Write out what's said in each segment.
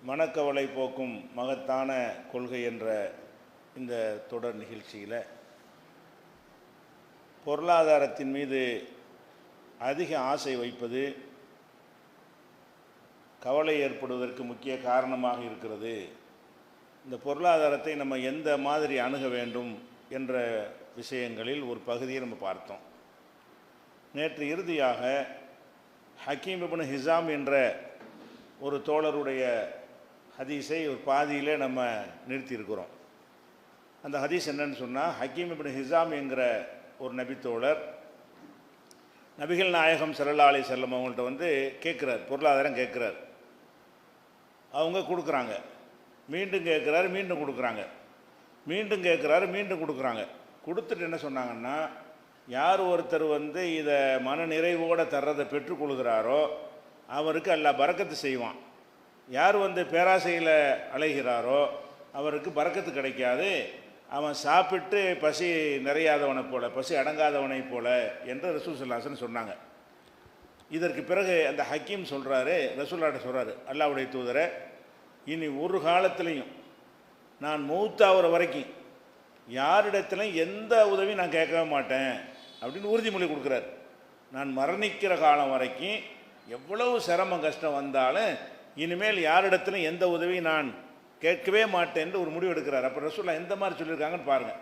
மனக்கவலை போக்கும் மகத்தான கொள்கை என்ற இந்த தொடர் நிகழ்ச்சியில் பொருளாதாரத்தின் மீது அதிக ஆசை வைப்பது கவலை ஏற்படுவதற்கு முக்கிய காரணமாக இருக்கிறது. இந்த பொருளாதாரத்தை நம்ம எந்த மாதிரி அணுக வேண்டும் என்ற விஷயங்களில் ஒரு பகுதியை நம்ம பார்த்தோம். நேற்று இறுதியாக ஹக்கீம் இப்னு ஹிசாம் என்ற ஒரு தோழருடைய ஹதீஸை ஒரு பாதியிலே நம்ம நிறுத்தியிருக்கிறோம். அந்த ஹதீஸ் என்னன்னு சொன்னால், ஹக்கீம் இப்னு ஹிசாம் என்கிற ஒரு நபித்தோழர் நபிகள் நாயகம் ஸல்லல்லாஹு அலைஹி வஸல்லம் அவங்கள்ட்ட வந்து கேட்குறார், பொருளாதாரம் கேட்குறார். அவங்க கொடுக்குறாங்க, மீண்டும் கேட்குறாரு, மீண்டும் கொடுக்குறாங்க, மீண்டும் கேட்குறாரு, மீண்டும் கொடுக்குறாங்க. கொடுத்துட்டு என்ன சொன்னாங்கன்னா, யார் ஒருத்தர் வந்து இதை மன நிறைவோடு தர்றதை பெற்றுக்கொள்கிறாரோ அவருக்கு அல்லாஹ் பரக்கத்து செய்வான். யார் வந்து பேராசையில் அலைகிறாரோ அவருக்கு பரக்கத்து கிடைக்காது. அவன் சாப்பிட்டு பசி நிறையாதவனை போல, பசி அடங்காதவனை போல என்று ரசூல் ஸல்லல்லாஹு அலைஹி வஸல்லம் சொன்னாங்க. இதற்கு பிறகு அந்த ஹக்கீம் சொல்கிறாரு, ரசூலுல்லாஹ்ட்ட சொல்கிறாரு, அல்லாஹ்வுடைய தூதரை, இனி ஒரு காலத்திலையும் நான் மௌத்தாகிற வரைக்கும் யாரிடத்திலையும் எந்த உதவியும் நான் கேட்கவே மாட்டேன் அப்படின்னு உறுதிமொழி கொடுக்குறாரு. நான் மரணிக்கிற காலம் வரைக்கும் எவ்வளவு சிரமம் கஷ்டம் வந்தாலும் இனிமேல் யாரிடத்திலும் எந்த உதவியும் நான் கேட்கவே மாட்டேன் என்று ஒரு முடிவு எடுக்கிறார். அப்போ ரசூலுல்லாஹ் எந்த மாதிரி சொல்லியிருக்காங்கன்னு பாருங்கள்.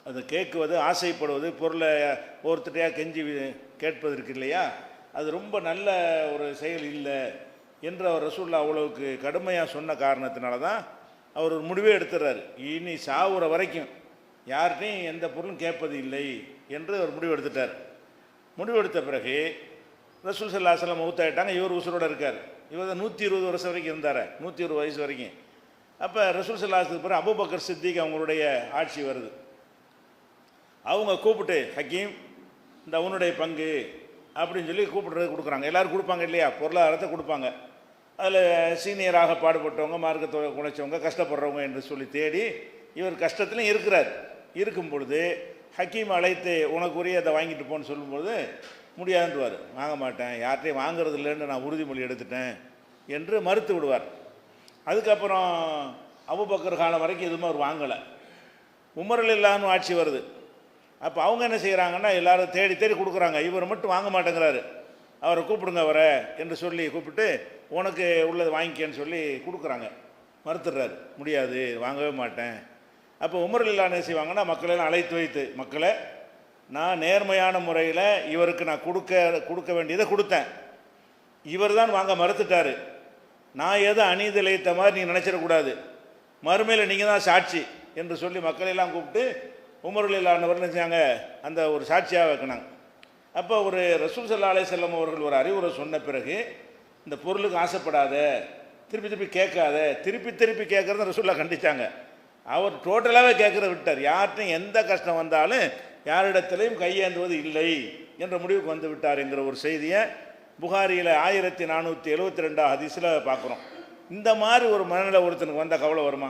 அது கேட்குவது, ஆசைப்படுவது, பொருளை ஒருத்தட்டையாக கெஞ்சி கேட்பது இருக்கு இல்லையா, அது ரொம்ப நல்ல ஒரு செயல் இல்லை என்று அவர் ரசூலுல்லாஹ் அவ்வளவுக்கு கடுமையாக சொன்ன காரணத்தினால தான் அவர் ஒரு முடிவே எடுத்துடுறாரு. இனி சாவுற வரைக்கும் யார்கிட்டையும் எந்த பொருளும் கேட்பது இல்லை என்று ஒரு முடிவு எடுத்துட்டார். முடிவெடுத்த பிறகு ரசூல் ஸல்லல்லாஹு அலைஹி வஸல்லம் மௌத்தாயிட்டாங்க. இவர் உசுரோடு இருக்கார். இவர் தான் 120 வருஷம் வரைக்கும் இருந்தார், 120 வயசு வரைக்கும். அப்போ ரசூல் ஸல்லல்லாஹு அலைஹி வஸல்லம் பிறகு அபூபக்கர் சித்திக் அவங்களுடைய ஆட்சி வருது. அவங்க கூப்பிட்டு, ஹக்கீம் இந்த உன்னுடைய பங்கு அப்படின்னு சொல்லி கூப்பிடுறது கொடுக்குறாங்க. எல்லோரும் கொடுப்பாங்க இல்லையா, பொருளாதாரத்தை கொடுப்பாங்க. அதில் சீனியராக பாடுபட்டவங்க, மார்க்கத்தை குலைச்சவங்க, கஷ்டப்படுறவங்க என்று சொல்லி தேடி இவர் கஷ்டத்துலையும் இருக்கிறார். இருக்கும் பொழுது ஹக்கீம் அழைத்து உனக்குரிய அதை வாங்கிட்டு போன்னு சொல்லும்போது முடியாதுன்றுவார். வாங்க மாட்டேன், யார்கிட்டையும் வாங்கிறது இல்லைன்னு நான் உறுதிமொழி எடுத்துட்டேன் என்று மறுத்து விடுவார். அதுக்கப்புறம் அபூபக்கர் காலம் வரைக்கும் எதுவுமே அவர் வாங்கலை. உமர் ரலியல்லாஹு அன்ஹு ஆட்சி வருது. அப்போ அவங்க என்ன செய்கிறாங்கன்னா, எல்லோரும் தேடி தேடி கொடுக்குறாங்க. இவர் மட்டும் வாங்க மாட்டேங்கிறாரு. அவரை கூப்பிடுங்க அவரை என்று சொல்லி கூப்பிட்டு உனக்கு உள்ளது வாங்கிக்கன்னு சொல்லி கொடுக்குறாங்க. மறுத்துடுறாரு, முடியாது, வாங்கவே மாட்டேன். அப்போ உமர் ரலியல்லாஹு அன்ஹு என்ன செய்வாங்கன்னா, மக்களெல்லாம் அழைத்து வைத்து, மக்களை நான் நேர்மையான முறையில் இவருக்கு நான் கொடுக்க வேண்டியதை கொடுத்தேன், இவர் தான் வாங்க மறுத்துட்டார். நான் எது அநீதி இழைத்த மாதிரி நீங்கள் நினச்சிடக்கூடாது, மறுமையில் நீங்கள் தான் சாட்சி என்று சொல்லி மக்களையெல்லாம் கூப்பிட்டு உமர் ரலியல்லாஹு அன்ஹு என்ன செஞ்சாங்க, அந்த ஒரு சாட்சியாக வைக்கினாங்க. அப்போ ஒரு ரசூல் ஸல்லல்லாஹு அலைஹி வஸல்லம் அவர்கள் ஒரு அறிவுரை சொன்ன பிறகு, இந்த பொருளுக்கு ஆசைப்படாத, திருப்பி திருப்பி கேட்காத, திருப்பி திருப்பி கேட்குறத ரசூலுல்லாஹ் கண்டித்தாங்க. அவர் டோட்டலாகவே கேட்குறத விட்டார். யார்கிட்டையும் எந்த கஷ்டம் வந்தாலும் யாரிடத்திலையும் கையேந்துவது இல்லை என்ற முடிவுக்கு வந்து விட்டார் என்கிற ஒரு செய்தியை புகாரியில் 1472 ஹதீஸில் பார்க்குறோம். இந்த மாதிரி ஒரு மனநிலை ஒருத்தனுக்கு வந்தால் கவலை வருமா?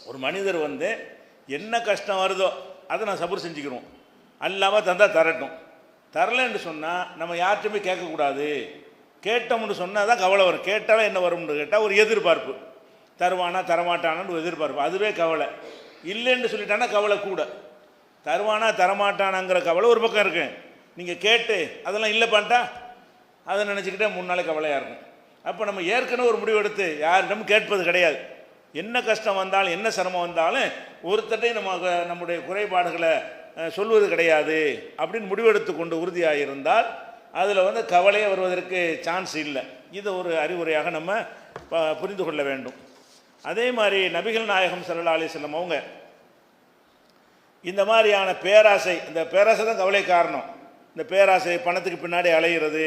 ஒரு மனிதர் வந்து என்ன கஷ்டம் வருதோ அதை நான் சபர் செஞ்சுக்கிறோம், அல்லாமல் தந்தால் தரட்டும், தரலன்னு சொன்னால் நம்ம யார்கிட்டையுமே கேட்கக்கூடாது. கேட்டோம்னு சொன்னால் தான் கவலை வரும். கேட்டாலும் என்ன வரும்னு கேட்டால் ஒரு எதிர்பார்ப்பு, தருவானா தரமாட்டானான்னு ஒரு எதிர்பார்ப்பு, அதுவே கவலை. இல்லைன்னு சொல்லிட்டானா கவலை கூட. தருவானா தரமாட்டானாங்கிற கவலை ஒரு பக்கம் இருக்கு. நீங்கள் கேட்டு அதெல்லாம் இல்லை பண்ணிட்டா அதை நினச்சிக்கிட்டே 3 நாளைக்கு கவலையாக இருக்கும். அப்போ நம்ம ஏற்கனவே ஒரு முடிவு எடுத்து யாரிடமும் கேட்பது கிடையாது. என்ன கஷ்டம் வந்தாலும் என்ன சிரமம் வந்தாலும் ஒருத்தட்டையும் நம்முடைய குறைபாடுகளை சொல்வது கிடையாது அப்படின்னு முடிவெடுத்து கொண்டு உறுதியாக இருந்தால் அதில் வந்து கவலையே வருவதற்கு சான்ஸ் இல்லை. இது ஒரு அறிவுரையாக நம்ம புரிந்து கொள்ள வேண்டும். அதே மாதிரி நபிகள் நாயகம் ஸல்லல்லாஹு அலைஹி வஸல்லம் அவங்க இந்த மாதிரியான பேராசை, இந்த பேராசை தான் கவலை காரணம். இந்த பேராசை, பணத்துக்கு பின்னாடி அலைகிறது,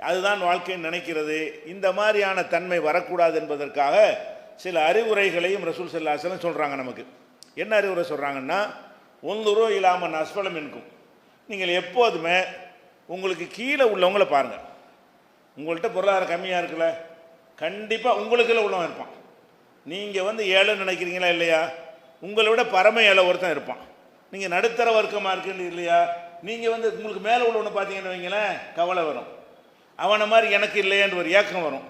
அதுதான் வாழ்க்கைன்னு நினைக்கிறது, இந்த மாதிரியான தன்மை வரக்கூடாது என்பதற்காக சில அறிவுரைகளையும் ரசூல் ஸல்லல்லாஹு அலைஹி வஸல்லம் சொல்கிறாங்க. நமக்கு என்ன அறிவுரை சொல்கிறாங்கன்னா, உன்துரு இலா மன் அஸ்ஃபல மின்கும், நீங்கள் எப்போதுமே உங்களுக்கு கீழே உள்ளவங்கள பாருங்கள். உங்கள்கிட்ட பொருளாதாரம் கம்மியாக இருக்குல்ல, கண்டிப்பாக உங்களுக்குள்ள உள்ளவன் இருப்பான். நீங்கள் வந்து ஏழைன்னு நினைக்கிறீங்களா இல்லையா, உங்களை விட பரம ஏழை ஒருத்தன் இருப்பான். நீங்கள் நடுத்தர வர்க்கமாக இருக்குன்னு இல்லையா, நீங்கள் வந்து உங்களுக்கு மேலே உள்ளவனை பார்த்தீங்கன்னு வைங்களேன், கவலை வரும். அவனை மாதிரி எனக்கு இல்லையேன்னு ஒரு ஏக்கம் வரும்.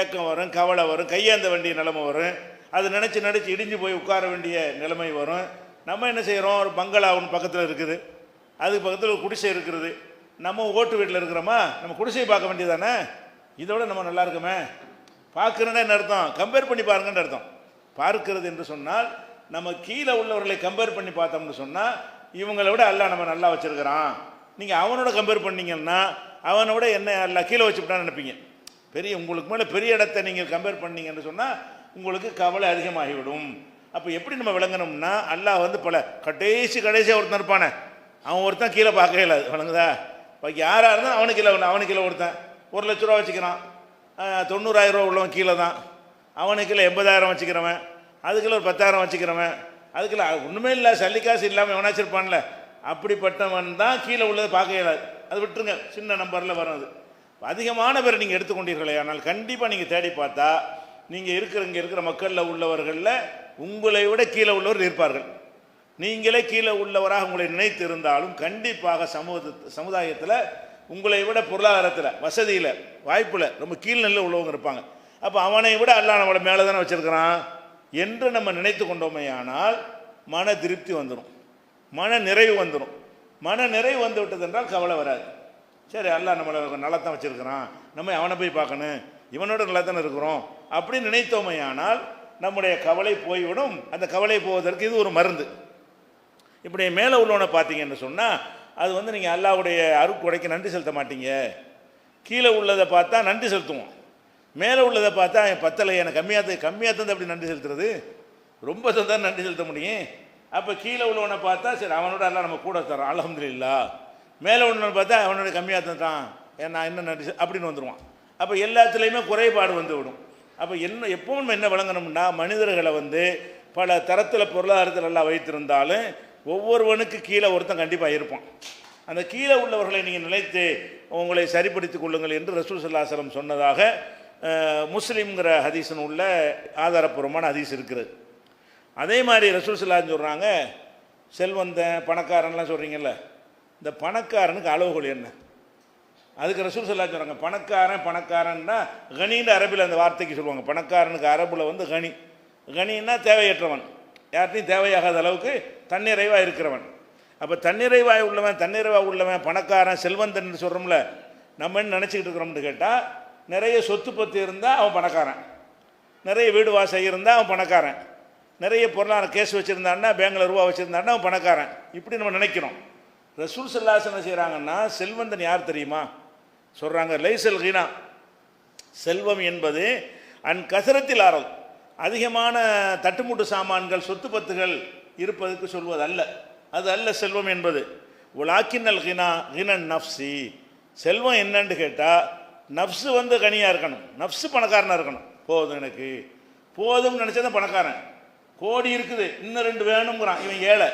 ஏக்கம் வரும், கவலை வரும், கையேந்த வேண்டிய நிலைமை வரும், அது நினச்சி இடிஞ்சு போய் உட்கார வேண்டிய நிலைமை வரும். நம்ம என்ன செய்கிறோம், ஒரு பங்களா ஒன்று பக்கத்தில் இருக்குது, அதுக்கு பக்கத்தில் ஒரு குடிசை இருக்கிறது. நம்ம ஓட்டு வீட்டில் இருக்கிறோமா, நம்ம குடிசையை பார்க்க வேண்டியதானே? இதோட நம்ம நல்லா இருக்குமே. பார்க்குறேன்னா என்ன அர்த்தம்? கம்பேர் பண்ணி பாருங்கன்னு அர்த்தம். பார்க்கிறது என்று சொன்னால் நம்ம கீழே உள்ளவர்களை கம்பேர் பண்ணி பார்த்தோம்னு சொன்னால் இவங்களை விட அல்லாஹ் நம்ம நல்லா வச்சுருக்கிறான். நீங்கள் அவனோட கம்பேர் பண்ணிங்கன்னா அவனோட என்ன எல்லாம் கீழே வச்சுவிட்டான்னு நினைப்பீங்க. பெரிய உங்களுக்கு மேலே பெரிய இடத்தை நீங்கள் கம்பேர் பண்ணீங்கன்னு சொன்னால் உங்களுக்கு கவலை அதிகமாகிவிடும். அப்போ எப்படி நம்ம விளங்கணும்னா, அல்லாஹ் வந்து பல கடைசியாக ஒருத்தன் இருப்பானே, அவன் ஒருத்தன் கீழே பார்க்கவே இல்லை. வழங்குதா? பாக்கி யாராக இருந்தால் அவனுக்கு கீழே ஒருத்தன் 1 லட்ச ரூபா வச்சுக்கிறான், 90,000 ரூபா உள்ளவன் கீழே தான், அவனுக்கு 80,000 வச்சுக்கிறவன், அதுக்குள்ள ஒரு 10,000 வச்சுக்கிறவன், அதுக்குள்ள ஒன்றுமே இல்லை, சல்லிக்காசு இல்லாமல் எவனாச்சிருப்பான்ல, அப்படிப்பட்டவன் தான் கீழே உள்ளதை பார்க்க இயலாது. அது விட்டுருங்க, சின்ன நம்பரில் வரும். அது அதிகமான பேர் நீங்கள் எடுத்துக்கொண்டீர்களே, ஆனால் கண்டிப்பாக நீங்கள் தேடி பார்த்தா நீங்கள் இங்கே இருக்கிற மக்களில் உள்ளவர்களில் உங்களை விட கீழே உள்ளவர் இருப்பார்கள். நீங்களே கீழே உள்ளவராக உங்களை நினைத்து இருந்தாலும் கண்டிப்பாக சமுதாயத்தில் உங்களை விட பொருளாதாரத்தில், வசதியில், வாய்ப்பில் ரொம்ப கீழ்நிலையில் உள்ளவங்க இருப்பாங்க. அப்போ அவனை விட அல்லாஹ் நம்மளை மேலே தானே வச்சுருக்கிறான் என்று நம்ம நினைத்து கொண்டோமே ஆனால் மன திருப்தி வந்துடும், மன நிறைவு வந்துடும். மன நிறைவு வந்து விட்டது என்றால் கவலை வராது. சரி, அல்லாஹ் நம்மளை நல்லாத்தான் வச்சுருக்கிறான், நம்ம அவனை போய் பார்க்கணும், இவனோட நல்லா தானே இருக்கிறோம் அப்படின்னு நினைத்தோமே ஆனால் நம்முடைய கவலை போய்விடும். அந்த கவலை போவதற்கு இது ஒரு மருந்து. இப்படி மேலே உள்ளவனை பார்த்தீங்கன்னு சொன்னால் அது வந்து நீங்கள் அல்லாஹ்வுடைய அருட்கொடைக்கு நன்றி செலுத்த மாட்டீங்க. கீழே உள்ளதை பார்த்தா நன்றி செலுத்துவோம், மேலே உள்ளதை பார்த்தா என் பத்தலை எனக்கு கம்மியாக தந்து அப்படி நன்றி செலுத்துறது, ரொம்ப தந்தால் நன்றி செலுத்த முடியும். அப்போ கீழே உள்ளவனை பார்த்தா சரி அவனோட எல்லாம் நம்ம கூட தரோம் அல்ஹம்துலில்லாஹ், மேலே உள்ளவனை பார்த்தா அவனோட கம்மியாக தந்தான் நான் என்ன நன்றி அப்படின்னு வந்துடுவான். அப்போ எல்லாத்துலேயுமே குறைபாடு வந்து விடும். அப்போ எப்பவும் என்ன வழங்கணும்னா, மனிதர்களை வந்து பல தரத்தில் பொருளாதாரத்தில் எல்லாம் வைத்திருந்தாலும் ஒவ்வொருவனுக்கு கீழே ஒருத்தன் கண்டிப்பாக இருப்பான். அந்த கீழே உள்ளவர்களை நீங்கள் நினைத்து உங்களை சரிப்படுத்திக் கொள்ளுங்கள் என்று ரசூல் ஸல்லல்லாஹு அலைஹி வஸல்லம் சொன்னதாக முஸ்லிம்ங்கிற ஹதீஸின் உள்ள ஆதாரப்பூர்வமான ஹதீஸ் இருக்குது. அதே மாதிரி ரசூல் ஸல்லல்லாஹு அலைஹி சொல்கிறாங்க, செல்வந்தன் பணக்காரன்லாம் சொல்கிறீங்கல்ல, இந்த பணக்காரனுக்கு அளவுகோல் என்ன? அதுக்கு ரசூல் ஸல்லல்லாஹு அலைஹி சொல்கிறாங்க, பணக்காரன்னா கனின்னு அரபில் அந்த வார்த்தைக்கு சொல்லுவாங்க. பணக்காரனுக்கு அரபில் வந்து கனின்னா தேவையற்றவன், யார்ட்டையும் தேவையாகாத அளவுக்கு தன்னிறைவாக இருக்கிறவன். அப்போ தன்னிறைவாக உள்ளவன் பணக்காரன் செல்வந்தன் சொல்கிறோம்ல, நம்ம என்ன நினச்சிக்கிட்டு இருக்கிறோம்னு கேட்டால், நிறைய சொத்து பத்து இருந்தால் அவன் பணக்காரன், நிறைய வீடு வாசல் இருந்தால் அவன் பணக்காரன், நிறைய பொருளாதார கேஸ் வச்சுருந்தான்னா பேங்கில் ரூபா வச்சுருந்தான்னா அவன் பணக்காரன், இப்படி நம்ம நினைக்கிறோம். ரசூல் ஸல்லல்லாஹு அலைஹி வஸல்லம் செய்கிறாங்கன்னா, செல்வந்தன் யார் தெரியுமா சொல்கிறாங்க? லைசல் கினா, செல்வம் என்பது கசரத்தில் ஆறல், அதிகமான தட்டுமுட்டு சாமான்கள் சொத்து பத்துகள் இருப்பதற்கு சொல்வது அல்ல, அது அல்ல செல்வம் என்பது. உலாக்கின்னல் கினா கினன் நஃப்சி, செல்வம் என்னன்னு கேட்டால் நஃப்ஸு வந்து கனியாக இருக்கணும், நஃப்ஸு பணக்காரனாக இருக்கணும். போதும் எனக்கு போதும்னு நினச்சா தான் பணக்காரன். கோடி இருக்குது இன்னும் 2 வேணுங்கிறான், இவன் ஏழை,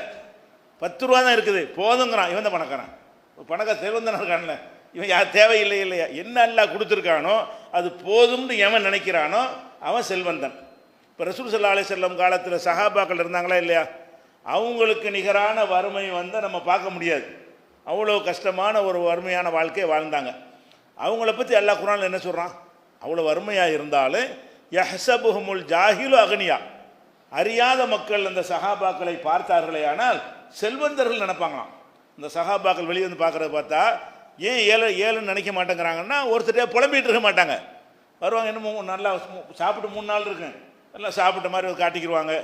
10 ரூபா தான் இருக்குது போதுங்கிறான், இவன் தான் பணக்காரன். செல்வந்தனாக இருக்கான்ல, இவன் யார் தேவையில்லை இல்லையா, என்ன அல்லாஹ் கொடுத்துருக்கானோ அது போதும்னு எவன் நினைக்கிறானோ அவன் செல்வந்தன். இப்போ ரசூல் ஸல்லல்லாஹு அலைஹி வஸல்லம் காலத்தில் சஹாபாக்கள் இருந்தாங்களா இல்லையா, அவங்களுக்கு நிகரான வறுமை வந்து நம்ம பார்க்க முடியாது. அவ்வளோ கஷ்டமான ஒரு வறுமையான வாழ்க்கையை வாழ்ந்தாங்க. அவங்கள பற்றி அல்லாஹ் குர்ஆனில் என்ன சொல்கிறான்? அவ்வளோ வறுமையாக இருந்தாலும் யஹ்ஸபுஹுமுல் ஜாஹிலு அக்னியா, அறியாத மக்கள் அந்த சஹாபாக்களை பார்த்தார்களே ஆனால் செல்வந்தர்கள் நினைப்பாங்களாம். இந்த சஹாபாக்கள் வெளியே வந்து பார்க்குறத பார்த்தா ஏன் ஏழைன்னு நினைக்க மாட்டேங்கிறாங்கன்னா, ஒருத்தர் புலம்பிகிட்டு இருக்க மாட்டாங்க, வருவாங்க, இன்னும் நல்லா சாப்பிட்டு 3 நாள் இருக்குங்க, எல்லாம் சாப்பிட்ட மாதிரி காட்டிக்கிடுவாங்க,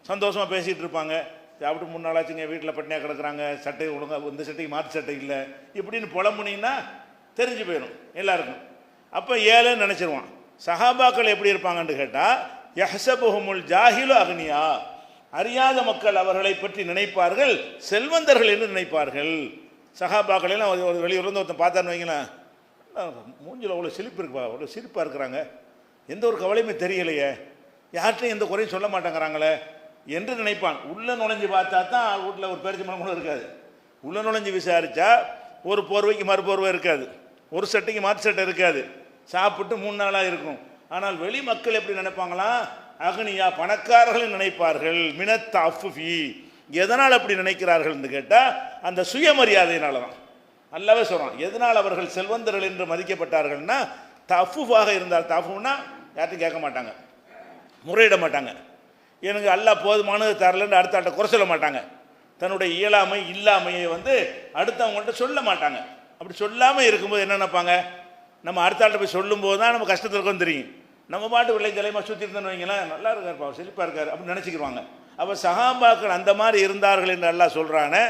சந்தோஷமாக பேசிகிட்டு இருப்பாங்க. சாப்பிட்டு 3 நாள் ஆச்சுங்க, வீட்டில் பட்டினியாக கிடக்குறாங்க, சட்டை ஒழுங்காக இந்த சட்டைக்கு மாற்று சட்டை இல்லை இப்படின்னு புலம்புனீங்கன்னா தெரிஞ்சு போயிடும் எல்லாருக்கும். அப்போ ஏழைன்னு நினச்சிருவான். சஹாபாக்கள் எப்படி இருப்பாங்கன்னு கேட்டால், யஹ்ஸபுஹுமுல் ஜாஹிலு அக்னியா, அறியாத மக்கள் அவர்களை பற்றி நினைப்பார்கள் செல்வந்தர்கள் என்று நினைப்பார்கள். சஹாபாக்கள் எல்லாம் ஒரு வெளியூர்லேருந்து ஒருத்தன் பார்த்தான்னு வைங்களேன், மூஞ்சில் அவ்வளோ சிரிப்பு இருக்குப்பா, அவ்வளோ சிரிப்பாக இருக்கிறாங்க, எந்த ஒரு கவலையுமே தெரியலையே, யார்கிட்டையும் எந்த குறையும் சொல்ல மாட்டேங்கிறாங்களே என்று நினைப்பான். உள்ளே நுழைஞ்சு பார்த்தா தான் வீட்டில் ஒரு பேரிச்ச மரம் கூட இருக்காது. உள்ளே நுழைஞ்சு விசாரித்தா ஒரு போர்வைக்கு மறுபோர்வை இருக்காது, ஒரு சட்டைக்கு மாற்று சட்டை இருக்காது, சாப்பிட்டு 3 நாளாக இருக்கும். ஆனால் வெளி மக்கள் எப்படி நினைப்பாங்களாம்? அக்னியா, பணக்காரர்கள் நினைப்பார்கள். மினத் அஃபுஃபி, எதனால் அப்படி நினைக்கிறார்கள் என்று கேட்டால் அந்த சுயமரியாதையினால தான். அல்லாஹ்வே சொல்கிறான், எதனால் அவர்கள் செல்வந்தர்கள் என்று மதிக்கப்பட்டார்கள்னா தஃபுஃபாக இருந்தால், தஃபுனா யார்ட்டும் கேட்க மாட்டாங்க, முறையிட மாட்டாங்க. எனக்கு அல்லாஹ் போதுமானது தரலன்னு அடுத்த ஆட்ட குறை சொல்ல மாட்டாங்க. தன்னுடைய இயலாமை இல்லாமையை அடுத்தவங்கள்ட்ட சொல்ல மாட்டாங்க. அப்படி சொல்லாமல் இருக்கும்போது என்ன நினைப்பாங்க, நம்ம அடுத்த ஆள்கிட்ட போய் சொல்லும்போது தான் நம்ம கஷ்டத்தில் இருக்கோம் தெரியும். நம்ம பாட்டு விளைஞ்சலையமாக சுற்றி இருந்தோன்னு வைங்களேன், நல்லா இருக்காருப்பா, செழிப்பாக இருக்கார் அப்படின்னு நினச்சிக்கிடுவாங்க. அப்போ சஹாபாக்கள் அந்த மாதிரி இருந்தார்கள் என்று அல்லாஹ் சொல்கிறானே,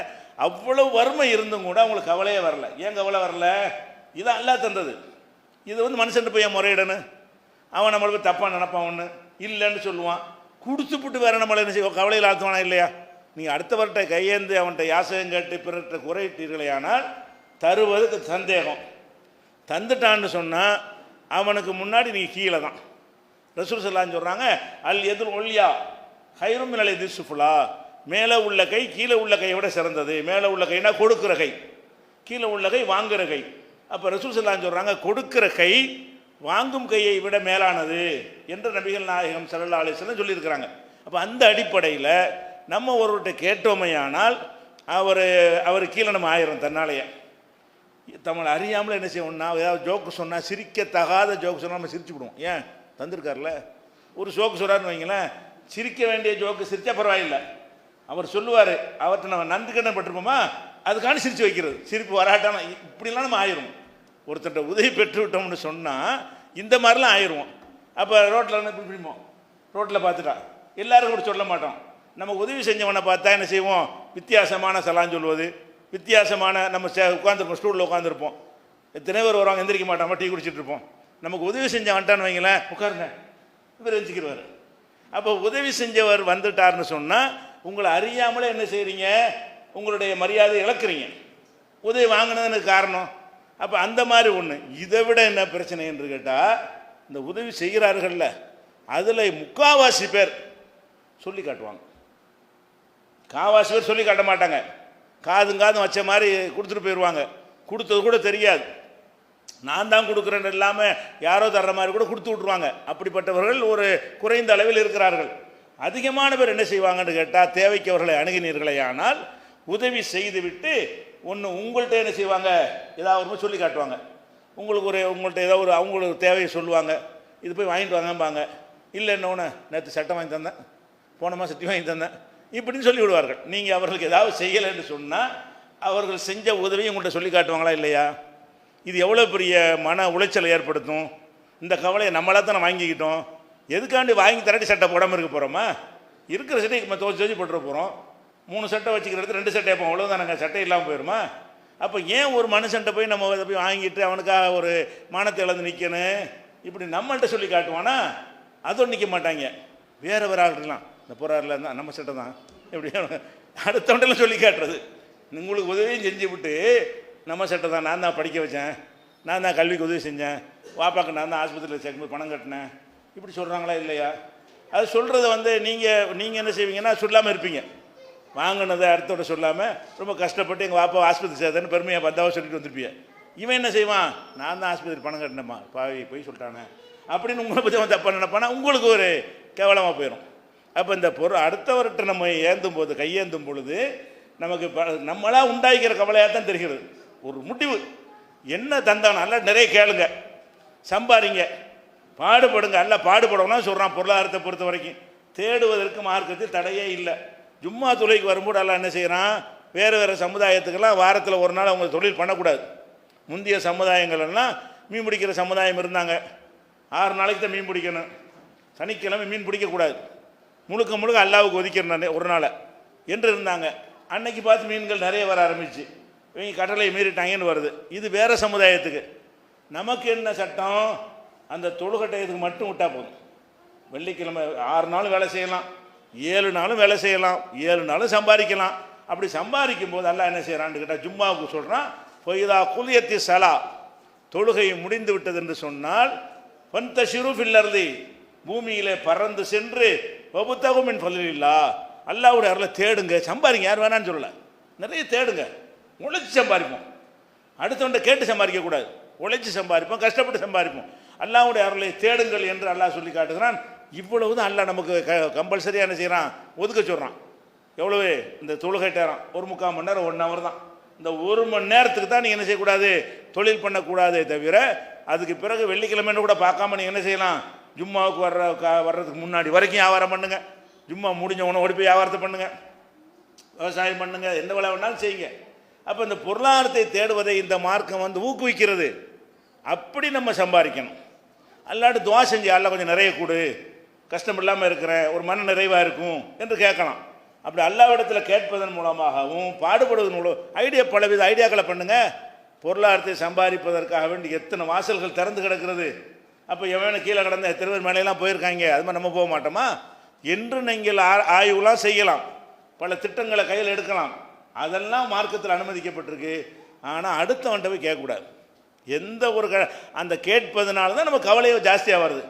அவ்வளவு வறுமை இருந்தும் கூட அவங்களுக்கு கவலையே வரல. ஏன் கவலை வரல? இதான் அல்லாஹ் தந்தது. இது மனுஷன்ட்டு போய் முறையிடணும், அவன் நம்மளை போய் தப்பாக நினைப்பான், ஒன்று இல்லைன்னு சொல்லுவான், கொடுத்துப்புட்டு வேற நம்மளை என்ன செய்வோம், கவலையில் ஆழ்த்துவானா இல்லையா? நீங்கள் அடுத்தவர்கிட்ட கையேந்து அவன்கிட்ட யாசகம் கேட்டு பிறர்கிட்ட குறையிட்டீர்களே ஆனால் தருவதுக்கு சந்தேகம். தந்துட்டான்னு சொன்னால் அவனுக்கு முன்னாடி நீங்கள் கீழே தான். ரசூல் ஸல்லல்லாஹு சொல்கிறாங்க, அல் எதுல் ஒல்லியா ஹைரும் மினல் எதில் சுஃபுலா, மேலே உள்ள கை கீழே உள்ள கையை விட சிறந்தது. மேலே உள்ள கைனா கொடுக்குற கை, கீழே உள்ள கை வாங்குகிற கை. அப்போ ரசூல் ஸல்லல்லாஹு சொல்கிறாங்க, கொடுக்குற கை வாங்கும் கையை விட மேலானது என்று நபிகள் நாயகம் ஸல்லல்லாஹு அலைஹி வஸல்லம் சொல்லியிருக்கிறாங்க. அப்போ அந்த அடிப்படையில் நம்ம ஒருவர்கிட்ட கேட்டோமையானால் அவர் கீழே நம்ம ஆயிரும் தன்னாலேயே. தமிழ் அறியாமல் என்ன செய்வோம்னா, ஏதாவது ஜோக்கு சொன்னால், சிரிக்கத்தகாத ஜோக்கு சொன்னால் நம்ம சிரிச்சு விடுவோம். ஏன் தந்திருக்கார்ல, ஒரு ஜோக்கு சொல்கிறாருன்னு வைங்களேன், சிரிக்க வேண்டிய ஜோக்கு சிரிச்சா பரவாயில்லை, அவர் சொல்லுவார், அவர்கிட்ட நம்ம நன்றி கடன் பட்டிருப்போமா, அதுக்கான சிரித்து வைக்கிறது. சிரிப்பு வராட்டான இப்படிலாம் நம்ம ஆயிரும். ஒருத்தர்கிட்ட உதவி பெற்று விட்டோம்னு சொன்னால் இந்த மாதிரிலாம் ஆயிடுவோம். அப்போ ரோட்டில் இப்படி பிடிப்போம், ரோட்டில் பார்த்துட்டா எல்லாரும் கூட சொல்ல மாட்டோம். நமக்கு உதவி செஞ்சவனை பார்த்தா என்ன செய்வோம், வித்தியாசமான சலான் சொல்வது, வித்தியாசமான நம்ம உட்காந்துருப்போம், ஸ்டூலில் உட்காந்துருப்போம், எத்தனை பேர் வருவாங்க, எந்திரிக்க மாட்டாமல் டீ குடிச்சிட்டு இருப்போம். நமக்கு உதவி செஞ்சவன்ட்டான்னு வைங்களேன், உட்காருங்க, இவர் எந்திரிக்கிறவர். அப்போ உதவி செஞ்சவர் வந்துட்டார்னு சொன்னால் உங்களை அறியாமலே என்ன செய்கிறீங்க, உங்களுடைய மரியாதை இழக்கிறீங்க. உதவி வாங்கினதுன்னு காரணம். அப்போ அந்த மாதிரி ஒன்று. இதை விட என்ன பிரச்சனை என்று கேட்டால், இந்த உதவி செய்கிறார்கள்ல அதில் முக்காவாசி பேர் சொல்லி காட்டுவாங்க, காவாசி பேர் சொல்லி காட்ட மாட்டாங்க. காதும் வச்ச மாதிரி கொடுத்துட்டு போயிடுவாங்க, கொடுத்தது கூட தெரியாது. நான் தான் கொடுக்குறேன்னு இல்லாமல் யாரோ தர்ற மாதிரி கூட கொடுத்து விட்ருவாங்க. அப்படிப்பட்டவர்கள் ஒரு குறைந்த அளவில் இருக்கிறார்கள். அதிகமான பேர் என்ன செய்வாங்கன்னு கேட்டால், தேவைக்கு அவர்களை அணுகினீர்களே ஆனால் உதவி செய்துவிட்டு ஒன்று உங்கள்கிட்ட என்ன செய்வாங்க, ஏதாவது சொல்லி காட்டுவாங்க. உங்கள்கிட்ட ஏதாவது அவங்களுக்கு தேவையை சொல்லுவாங்க, இது போய் வாங்கிட்டு வாங்கம்பாங்க. இல்லை இன்னொன்று நேற்று சட்டை வாங்கி தந்தேன், போன மாதம் சட்டி வாங்கி தந்தேன், இப்படின்னு சொல்லி விடுவார்கள். நீங்கள் அவர்களுக்கு ஏதாவது செய்யலைன்னு சொன்னால் அவர்கள் செஞ்ச உதவியை உங்கள்கிட்ட சொல்லி காட்டுவாங்களா இல்லையா? இது எவ்வளோ பெரிய மன உளைச்சலை ஏற்படுத்தும். இந்த கவலையை நம்மளாக தானே வாங்கிக்கிட்டோம், எதுக்காண்டி வாங்கி தரட்டி சட்டை போடாமல் இருக்க போகிறோமா? இருக்கிற சட்டை நம்ம துவச்சி போட்டுற போகிறோம். 3 சட்டை வச்சுக்கிறது 2 சட்டை எப்போ அவ்வளோதானங்க, சட்டை இல்லாமல் போயிடுமா? அப்போ ஏன் ஒரு மனுஷன்ட்ட போய் நம்ம அதை போய் வாங்கிட்டு அவனுக்காக ஒரு மானத்தை இழந்து நிற்கணும்? இப்படி நம்மள்கிட்ட சொல்லி காட்டுவானா, அதோடு நிற்க மாட்டாங்க. வேறு ஆள்லாம் இந்த போராரில் இருந்தால் நம்ம சட்டை தான் எப்படி அடுத்தவன்ட்டெல்லாம் சொல்லி காட்டுறது. உங்களுக்கு உதவியும் செஞ்சு விட்டு நம்ம சட்டை தான், நான் தான் படிக்க வச்சேன், நான் தான் கல்விக்கு உதவி செஞ்சேன், வாப்பாக்கு நான் தான் ஆஸ்பத்திரியில் சேர்க்கும்போது பணம் கட்டினேன், இப்படி சொல்கிறாங்களா இல்லையா? அது சொல்கிறத நீங்கள் என்ன செய்வீங்கன்னா சொல்லாமல் இருப்பீங்க. வாங்கினதை அடுத்தோட சொல்லாமல் ரொம்ப கஷ்டப்பட்டு எங்கள் வாப்பா ஆஸ்பத்திரி சேர்த்தேன்னு பெருமையாக 10 சொல்லிட்டு வந்துருப்பீங்க. இவன் என்ன செய்வான், நான் தான் ஆஸ்பத்திரி பணம் கட்டினேம்மா, பாவி போய் சொல்லிட்டானே அப்படின்னு உங்களை பற்றி அவன் தப்பாக நினைப்பானா, உங்களுக்கு ஒரு கேவலமாக போயிடும். அப்போ இந்த பொருள் அடுத்தவர்கிட்ட நம்ம ஏந்தும் போது, கையேந்தும் பொழுது நமக்கு நம்மளாக உண்டாக்கிற கவலையாக தான் தெரிகிறது. ஒரு முடிவு என்ன தந்தானோ நல்லா நிறைய கேளுங்க, சம்பாதிங்க, பாடுபடுங்க. நல்லா பாடுபடணும்னா சொல்கிறான். பொருளாதாரத்தை பொறுத்த வரைக்கும் தேடுவதற்கு மார்க்கத்தில் தடையே இல்லை. ஜும்மா தொழிலுக்கு வரும்போது எல்லாம் என்ன செய்கிறான், வேறு சமுதாயத்துக்கெல்லாம் வாரத்தில் ஒரு நாள் அவங்க தொழில் பண்ணக்கூடாது. முந்தைய சமுதாயங்கள்லாம் மீன் பிடிக்கிற சமுதாயம் இருந்தாங்க, 6 நாளைக்கு தான் மீன் பிடிக்கணும், சனிக்கிழமை மீன் பிடிக்கக்கூடாது, முழுக்க அல்லாவுக்கு ஒதுக்கிறேன் ஒரு நாளை என்று இருந்தாங்க. அன்னைக்கு பார்த்து மீன்கள் நிறைய வர ஆரம்பிச்சு, இவங்க கடலை மீறிட்டாங்கன்னு வருது. இது வேறு சமுதாயத்துக்கு. நமக்கு என்ன சட்டம், அந்த தொழுகட்டயத்துக்கு மட்டும் விட்டால் போதும். வெள்ளிக்கிழமை 6 நாளும் வேலை செய்யலாம், 7 நாளும் வேலை செய்யலாம், 7 நாளும் சம்பாதிக்கலாம். அப்படி சம்பாதிக்கும் போது எல்லாம் என்ன செய்கிறான்னு கேட்டால், ஜும்மாவுக்கு சொல்கிறான், பொய்தா குலியத்தி சலா, தொழுகை முடிந்து விட்டது என்று சொன்னால், வந்த ஷிருஃபில்லர்தி, பூமியிலே பறந்து சென்று வபுத்தகுமின் ஃபலில்லா, அல்லாஹ்வுடைய அருளை தேடுங்க, சம்பாதிங்க. யார் வேணான்னு சொல்லலை, நிறைய தேடுங்க, உழைச்சி சம்பாதிப்போம். அடுத்தவன்ட்ட கேட்டு சம்பாதிக்கக்கூடாது, உழைச்சி சம்பாதிப்போம், கஷ்டப்பட்டு சம்பாதிப்போம். அல்லாஹ்வுடைய அருளை தேடுங்கள் என்று அல்லாஹ் சொல்லி காட்டுகிறான். இவ்வளவு தான் அல்லாஹ் நமக்கு கம்பல்சரியாக என்ன செய்கிறான், ஒதுக்க சொல்கிறான். எவ்வளவு, இந்த தொழுகை நேரம் 1/4 மணி நேரம், 1 ஹவர் தான். இந்த 1 மணி நேரத்துக்கு தான் நீங்கள் என்ன செய்யக்கூடாது, தொழில் பண்ணக்கூடாதே தவிர, அதுக்கு பிறகு வெள்ளிக்கிழமைன்னு கூட பார்க்காம நீங்கள் என்ன செய்யலாம், ஜும்மாவுக்கு வர்றதுக்கு முன்னாடி வரைக்கும் வியாபாரம் பண்ணுங்க, ஜும்மா முடிஞ்ச உடனே ஓடி போய் வியாபாரத்தை பண்ணுங்க, விவசாயம் பண்ணுங்க, எந்த வேலை வேணாலும் செய்யுங்க. அப்போ இந்த பொருளாதாரத்தை தேடுவதை இந்த மார்க்கம் வந்து ஊக்குவிக்கிறது. அப்படி நம்ம சம்பாதிக்கணும். அல்லாட்டு துவா செஞ்சு அல்ல கொஞ்சம் நிறைய கொடு, கஷ்டம் இல்லாமல் இருக்கிறேன், ஒரு மன நிறைவாக இருக்கும் என்று கேட்கலாம். அப்படி அல்லாவிடத்தில் கேட்பதன் மூலமாகவும் பாடுபடுவதன் மூலம் பலவித ஐடியாக்களை பண்ணுங்க. பொருளாதாரத்தை சம்பாதிப்பதற்காக வேண்டி எத்தனை வாசல்கள் திறந்து கிடக்கிறது. அப்போ எவனு கீழே கிடந்த எத்தனை பேர் மேலையெல்லாம் போயிருக்காங்க, அது மாதிரி நம்ம போக மாட்டோமா என்று நீங்கள் ஆய்வுலாம் செய்யலாம், பல திட்டங்களை கையில் எடுக்கலாம். அதெல்லாம் மார்க்கத்தில் அனுமதிக்கப்பட்டிருக்கு. ஆனால் அடுத்தவன்கிட்ட போய் கேட்கக்கூடாது. எந்த ஒரு அந்த கேட்பதனால தான் நம்ம கவலையோ ஜாஸ்தியாக வருது.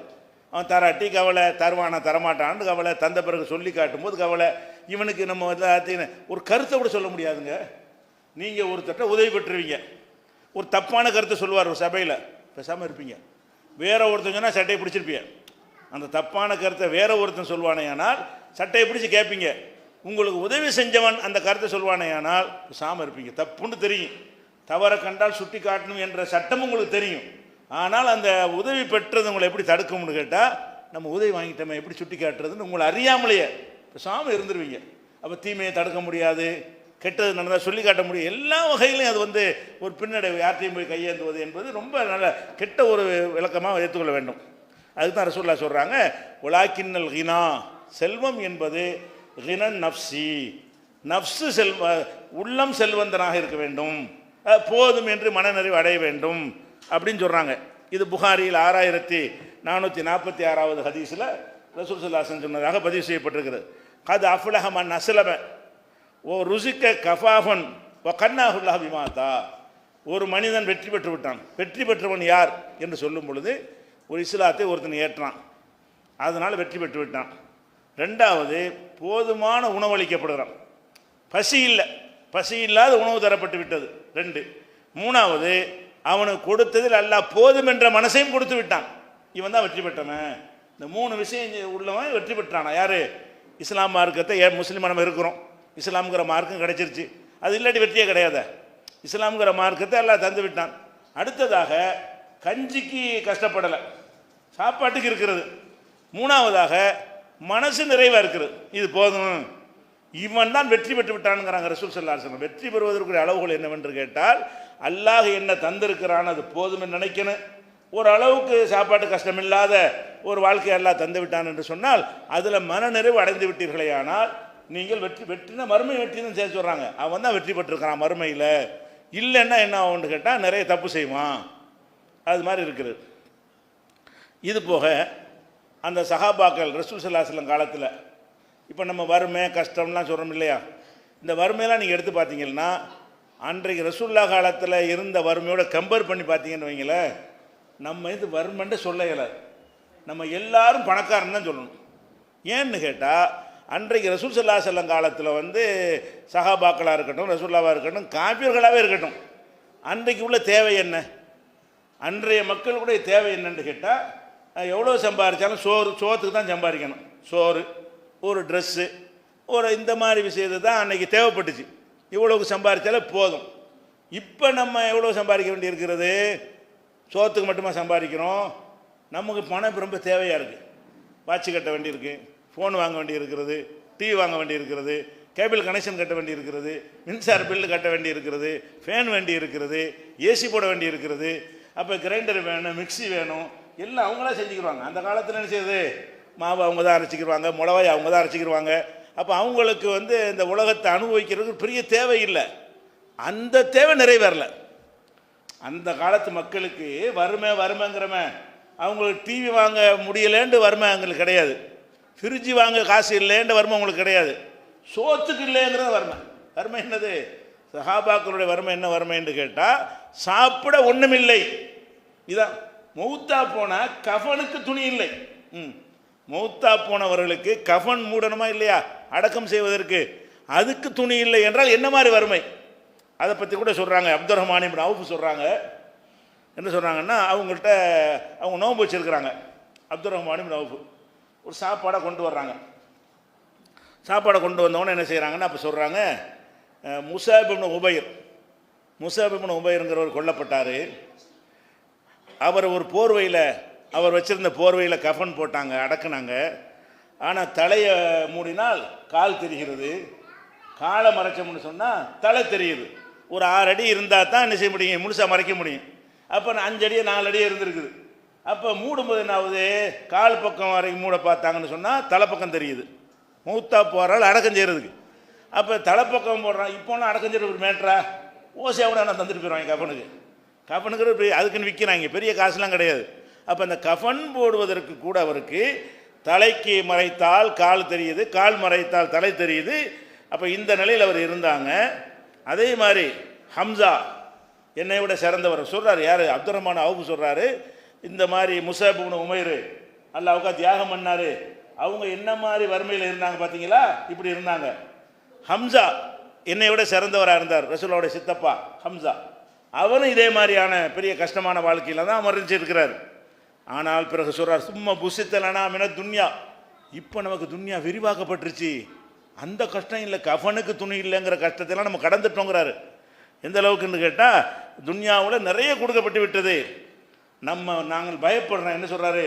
அவன் தராட்டி கவலை, தருவானா தரமாட்டான்னு கவலை, தந்த பிறகு சொல்லி காட்டும்போது கவலை. இவனுக்கு நம்ம ஒரு கருத்தை கூட சொல்ல முடியாதுங்க. நீங்கள் ஒருத்தட்ட உதவி பெற்றுவீங்க, ஒரு தப்பான கருத்தை சொல்லுவார் ஒரு சபையில், பேசாமல் இருப்பீங்க. வேற ஒருத்தன் சொன்னால் சட்டையை பிடிச்சிருப்பீங்க. அந்த தப்பான கருத்தை வேற ஒருத்தன் சொல்வானே ஆனால் சட்டையை பிடிச்சி கேட்பீங்க. உங்களுக்கு உதவி செஞ்சவன் அந்த கருத்தை சொல்வானே ஆனால் பேசாமல் இருப்பீங்க. தப்புன்னு தெரியும், தவறை கண்டால் சுட்டி காட்டணும் என்ற சட்டம் உங்களுக்கு தெரியும். ஆனால் அந்த உதவி பெற்றது உங்களை எப்படி தடுக்கும்னு கேட்டால், நம்ம உதவி வாங்கிட்டோமே எப்படி சுட்டி காட்டுறதுன்னு உங்களை அறியாமலேயே பேசாமல் இருந்துருவீங்க. அப்போ தீமையை தடுக்க முடியாது, கெட்டது நடந்தால் சொல்லி காட்ட முடியும். எல்லா வகையிலையும் அது வந்து ஒரு பின்னடைவு, யார்ட்டையும் போய் கையேந்துவது என்பது ரொம்ப நல்ல கெட்ட ஒரு விளக்கமாக ஏற்றுக்கொள்ள வேண்டும். அதுக்கு தான் ரசூலுல்லாஹ் சொல்கிறாங்க, உலாக்கின்னல் கினா, செல்வம் என்பது கினன் நப்சி, நப்சு உள்ளம் செல்வந்தனாக இருக்க வேண்டும், போதும் என்று மனநிறைவு அடைய வேண்டும் அப்படின்னு சொல்கிறாங்க. இது புகாரியில் 6446வது ஹதீஸில் ரசூல் ஸல்லல்லாஹு அலைஹி வஸல்லம் சொன்னதாக பதிவு செய்யப்பட்டிருக்கிறது. கது அஃப்லஹ மன் அஸ்லம ஓ ருசிக்க கஃபாஃபன் வ கன்னாஹுல்லாஹ் பிமாதா. ஒரு மனிதன் வெற்றி பெற்று விட்டான். வெற்றி பெற்றவன் யார் என்று சொல்லும் பொழுது ஒரு இஸ்லாத்தை ஒருத்தன் ஏற்றான், அதனால் வெற்றி பெற்று விட்டான். ரெண்டாவது, போதுமான உணவளிக்கப்படுகிறான், பசி இல்லை, பசி இல்லாத உணவு தரப்பட்டு விட்டது. 2. மூணாவது, அவனுக்கு கொடுத்ததில் அல்லாஹ் போதும் என்ற மனசையும் கொடுத்து விட்டான். இவன் தான் வெற்றி பெற்றவன். இந்த 3 விஷயம் உள்ளவன் வெற்றி பெற்றானா யார்? இஸ்லாம் மார்க்கத்தை முஸ்லீம் நம்ம இருக்கிறோம், இஸ்லாம்ங்கிற மார்க்கம் கிடைச்சிருச்சு, அது இல்லாட்டி வெற்றியே கிடையாது. இஸ்லாம்ங்கிற மார்க்கத்தை அல்லாஹ் தந்து விட்டான். அடுத்ததாக கஞ்சிக்கு கஷ்டப்படலை, சாப்பாட்டுக்கு இருக்கிறது. மூணாவதாக மனசு நிறைவாக இருக்கிறது, இது போதும், இவன் தான் வெற்றி பெற்று விட்டானுங்கிறாங்க ரசூல் ஸல்லல்லாஹு அலைஹி வஸல்லம். வெற்றி பெறுவதற்குரிய அளவுகள் என்னவென்று கேட்டால், அல்லாஹ் என்ன தந்திருக்கிறான் அது போதும் என்று நினைக்கணும். ஒரு அளவுக்கு சாப்பாட்டு கஷ்டமில்லாத ஒரு வாழ்க்கை அல்லாஹ் தந்து விட்டான் என்று சொன்னால் அதில் மனநிறைவு அடைந்து விட்டீர்களே, ஆனால் நீங்கள் வெற்றினா மறுமை வெற்றின்னு சேர்த்து சொல்கிறாங்க. அவன் தான் வெற்றி பெற்றிருக்கிறான் மறுமையில். இல்லைன்னா என்ன ஆகும்னு கேட்டால் நிறைய தப்பு செய்வான், அது மாதிரி இருக்குது. இது போக அந்த சஹாபாக்கள் ரசூல் ஸல்லல்லாஹு அலைஹி வஸல்லம் காலத்தில் இப்போ நம்ம வறுமை கஷ்டம்லாம் சொல்கிறோம் இல்லையா, இந்த வறுமையெல்லாம் நீங்கள் எடுத்து பார்த்தீங்கன்னா அன்றைக்கு ரசூல்லா காலத்தில் இருந்த வறுமையோட கம்பேர் பண்ணி பார்த்தீங்கன்னு வைங்களேன், நம்ம இது வறுமைன்னு சொல்ல இயலாது, நம்ம எல்லாரும் பணக்காரன் தான் சொல்லணும். ஏன்னு கேட்டால் அன்றைக்கு ரசூல் ஸல்லல்லாஹு அலைஹி வஸல்லம் காலத்தில் வந்து சஹாபாக்களாக இருக்கட்டும், ரசூல்லாவாக இருக்கட்டும், காபியர்களாகவே இருக்கட்டும், அன்றைக்கு உள்ள தேவை என்ன, அன்றைய மக்களுடைய தேவை என்னன்னு கேட்டால், எவ்வளோ சம்பாதிச்சாலும் சோத்துக்கு தான் சம்பாதிக்கணும். சோறு, ஒரு ட்ரெஸ்ஸு, ஒரு இந்த மாதிரி விஷயத்தை தான் அன்றைக்கி தேவைப்பட்டுச்சு. இவ்வளோக்கு சம்பாதிச்சாலே போதும். இப்போ நம்ம எவ்வளோ சம்பாதிக்க வேண்டியிருக்கிறது, சோத்துக்கு மட்டுமா சம்பாதிக்கிறோம். நமக்கு பணம் ரொம்ப தேவையாக இருக்குது. வாட்சி கட்ட வேண்டியிருக்கு, ஃபோன் வாங்க வேண்டியிருக்கிறது, டிவி வாங்க வேண்டியிருக்கிறது, கேபிள் கனெக்ஷன் கட்ட வேண்டியிருக்கிறது, மின்சார பில்லு கட்ட வேண்டியிருக்கிறது, ஃபேன் வேண்டி இருக்கிறது, ஏசி போட வேண்டி இருக்கிறது. அப்போ கிரைண்டர் வேணும், மிக்சி வேணும், எல்லாம் அவங்களாம் செஞ்சுக்கிடுவாங்க. அந்த காலத்தில் என்ன செய்யுது, மாவு அவங்க தான் அரைச்சிக்கிடுவாங்க, மிளகாய் அவங்க தான் அரைச்சிக்கிடுவாங்க. அப்போ அவங்களுக்கு வந்து இந்த உலகத்தை அனுபவிக்கிறதுக்கு பெரிய தேவை இல்லை, அந்த தேவை நிறைவேறல. அந்த காலத்து மக்களுக்கு வறுமைங்கிறவன் அவங்களுக்கு டிவி வாங்க முடியலேண்டு வறுமை அவங்களுக்கு கிடையாது, ஃப்ரிட்ஜு வாங்க காசு இல்லைன்ற வறுமை அவங்களுக்கு கிடையாது, சோத்துக்கு இல்லைங்கிறது வறுமை. வறுமை என்னது, சஹாபாக்களுடைய வறுமை என்ன வறுமைன்னு கேட்டால் சாப்பிட ஒன்றுமில்லை. இதான் மௌத்தா போனால் கஃபனுக்கு துணி இல்லை. மௌத்தா போனவர்களுக்கு கஃபன் மூடணுமா இல்லையா, அடக்கம் செய்வதற்கு, அதுக்கு துணி இல்லை என்றால் என்ன மாதிரி வறுமை, அதை பற்றி கூட சொல்கிறாங்க. அப்துர் ரஹ்மான் இப்னு அவுஃப் சொல்கிறாங்க, என்ன சொல்கிறாங்கன்னா, அவங்கள்ட்ட அவங்க நோன்பு வச்சுருக்கிறாங்க. அப்துர் ரஹ்மான் இப்னு அவுஃப் ஒரு சாப்பாடை கொண்டு வர்றாங்க. சாப்பாடை கொண்டு வந்தவொன்னே என்ன செய்கிறாங்கன்னா, அப்போ சொல்கிறாங்க, முஸாப் இப்னு உபைருங்கிறவர் கொல்லப்பட்டார். அவர் ஒரு போர்வையில் அவர் வச்சுருந்த போர்வையில் கஃன் போட்டாங்க, அடக்குனாங்க. ஆனால் தலையை மூடினால் கால் தெரிகிறது, காலை மறைச்சோம்னு சொன்னால் தலை தெரியுது. ஒரு 6 அடி இருந்தால் தான் என்ன செய்ய முடியும், முழுசாக மறைக்க முடியும். அப்போ 5 அடி 4 அடி இருந்திருக்குது. அப்போ மூடும்போது என்ன ஆகுது, கால் பக்கம் வரைக்கும் மூட பார்த்தாங்கன்னு சொன்னால் தலைப்பக்கம் தெரியுது. மூத்தா போகிறாள் அடக்கம் செய்கிறதுக்கு. அப்போ தலைப்பக்கம் போடுறான். இப்போலாம் அடக்கம் செய்கிற ஒரு மேட்ரா ஓசையாவோட நான் தந்துட்டு போயிடுவாங்க கஃனுக்கு. கஃனுக்கு அதுக்குன்னு விற்கிறாங்க, பெரிய காசுலாம் கிடையாது. அப்போ அந்த கஃன் போடுவதற்கு கூட அவருக்கு தலைக்கு மறைத்தால் கால் தெரியுது, கால் மறைத்தால் தலை தெரியுது. அப்போ இந்த நிலையில் அவர் இருந்தாங்க. அதே மாதிரி ஹம்சா என்னை விட சிறந்தவர் சொல்கிறார். யார்? அப்துல் ரஹ்மான் அவுஃப் சொல்கிறாரு, இந்த மாதிரி முஸஅப் இப்னு உமைர் அல்லாஹ்வுக்கா தியாகம் பண்ணார், அவங்க என்ன மாதிரி வறுமையில் இருந்தாங்க பார்த்தீங்களா, இப்படி இருந்தாங்க. ஹம்சா என்னை விட சிறந்தவராக இருந்தார், ரசூலுல்லாஹ்வுடைய சித்தப்பா ஹம்சா. அவரும் இதே மாதிரியான பெரிய கஷ்டமான வாழ்க்கையில் தான் மறைஞ்சிருக்கிறார். ஆனால் பிறகு சொல்கிறார், சும்மா புசித்தலனா மின துன்யா, இப்போ நமக்கு துன்யா விரிவாக்கப்பட்டுருச்சு, அந்த கஷ்டம் இல்லை, கஃனுக்கு துணி இல்லைங்கிற கஷ்டத்தெல்லாம் நம்ம கடந்துட்டோங்கிறாரு. எந்த அளவுக்குன்னு கேட்டால் துன்யாவில் நிறைய கொடுக்கப்பட்டு விட்டது. நாங்கள் பயப்படுறோம். என்ன சொல்கிறாரு,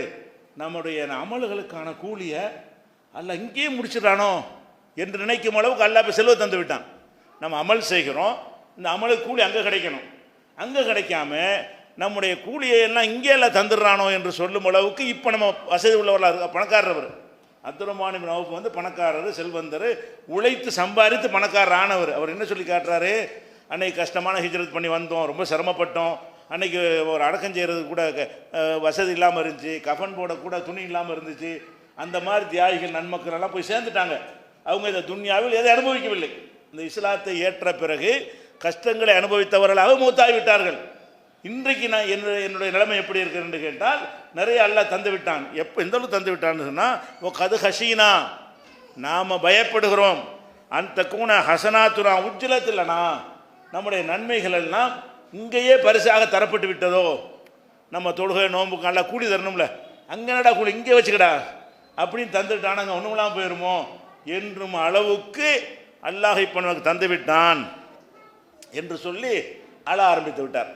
நம்முடைய அமல்களுக்கான கூலியை அல்லாஹ் இங்கேயே முடிச்சிடறானோ என்று நினைக்கும் அளவுக்கு அல்லாஹ் இப்போ செல்வத்தை தந்து விட்டான். நம்ம அமல் செய்கிறோம், இந்த அமலுக்கு கூலி அங்கே கிடைக்கணும், அங்கே கிடைக்காம நம்முடைய கூலியை எல்லாம் இங்கே எல்லாம் தந்துடுறானோ என்று சொல்லும் அளவுக்கு இப்போ நம்ம வசதி உள்ளவர்களாக பணக்காரர். அப்துல் ரஹ்மான் இப்னு அவுஃப் வந்து பணக்காரர், செல்வந்தர், உழைத்து சம்பாதித்து பணக்காரர் ஆனவர். அவர் என்ன சொல்லி காட்டுறாரு, அன்னைக்கு கஷ்டமான ஹிஜ்ரத் பண்ணி வந்தோம், ரொம்ப சிரமப்பட்டோம், அன்றைக்கி ஒரு அடக்கம் செய்கிறதுக்கு கூட வசதி இல்லாமல் இருந்துச்சு, கஃன் போடக்கூட துணி இல்லாமல் இருந்துச்சு. அந்த மாதிரி தியாகிகள் நன்மக்கள் எல்லாம் போய் சேர்ந்துட்டாங்க. அவங்க இந்த துன்யாவில் எதை அனுபவிக்கவில்லை. இந்த இஸ்லாத்தை ஏற்ற பிறகு கஷ்டங்களை அனுபவித்தவர்களாக மூத்தாகிவிட்டார்கள். இன்றைக்கு நான் என்னுடைய நிலைமை எப்படி இருக்குன்னு கேட்டால் நிறைய அல்லாஹ் தந்து விட்டான். எப்போ எந்த அளவுக்கு தந்து விட்டான்னு சொன்னால், ஓ கது ஹசீனா, நாம் பயப்படுகிறோம், அந்த கூன ஹசனாத்துரா உஜ்ஜலத்தில்லைனா, நம்முடைய நன்மைகள் எல்லாம் இங்கேயே பரிசாக தரப்பட்டு விட்டதோ. நம்ம தொழுகை நோம்புக்கு நல்லா கூலி தரணும்ல, அங்கேனடா கூலி இங்கே வச்சுக்கடா அப்படின்னு தந்துட்டான், அங்கே ஒன்றுமெல்லாம் போயிடுமோ என்றும் அளவுக்கு அல்லாஹ் இப்போ நமக்கு தந்து விட்டான் என்று சொல்லி அழ ஆரம்பித்து விட்டார்.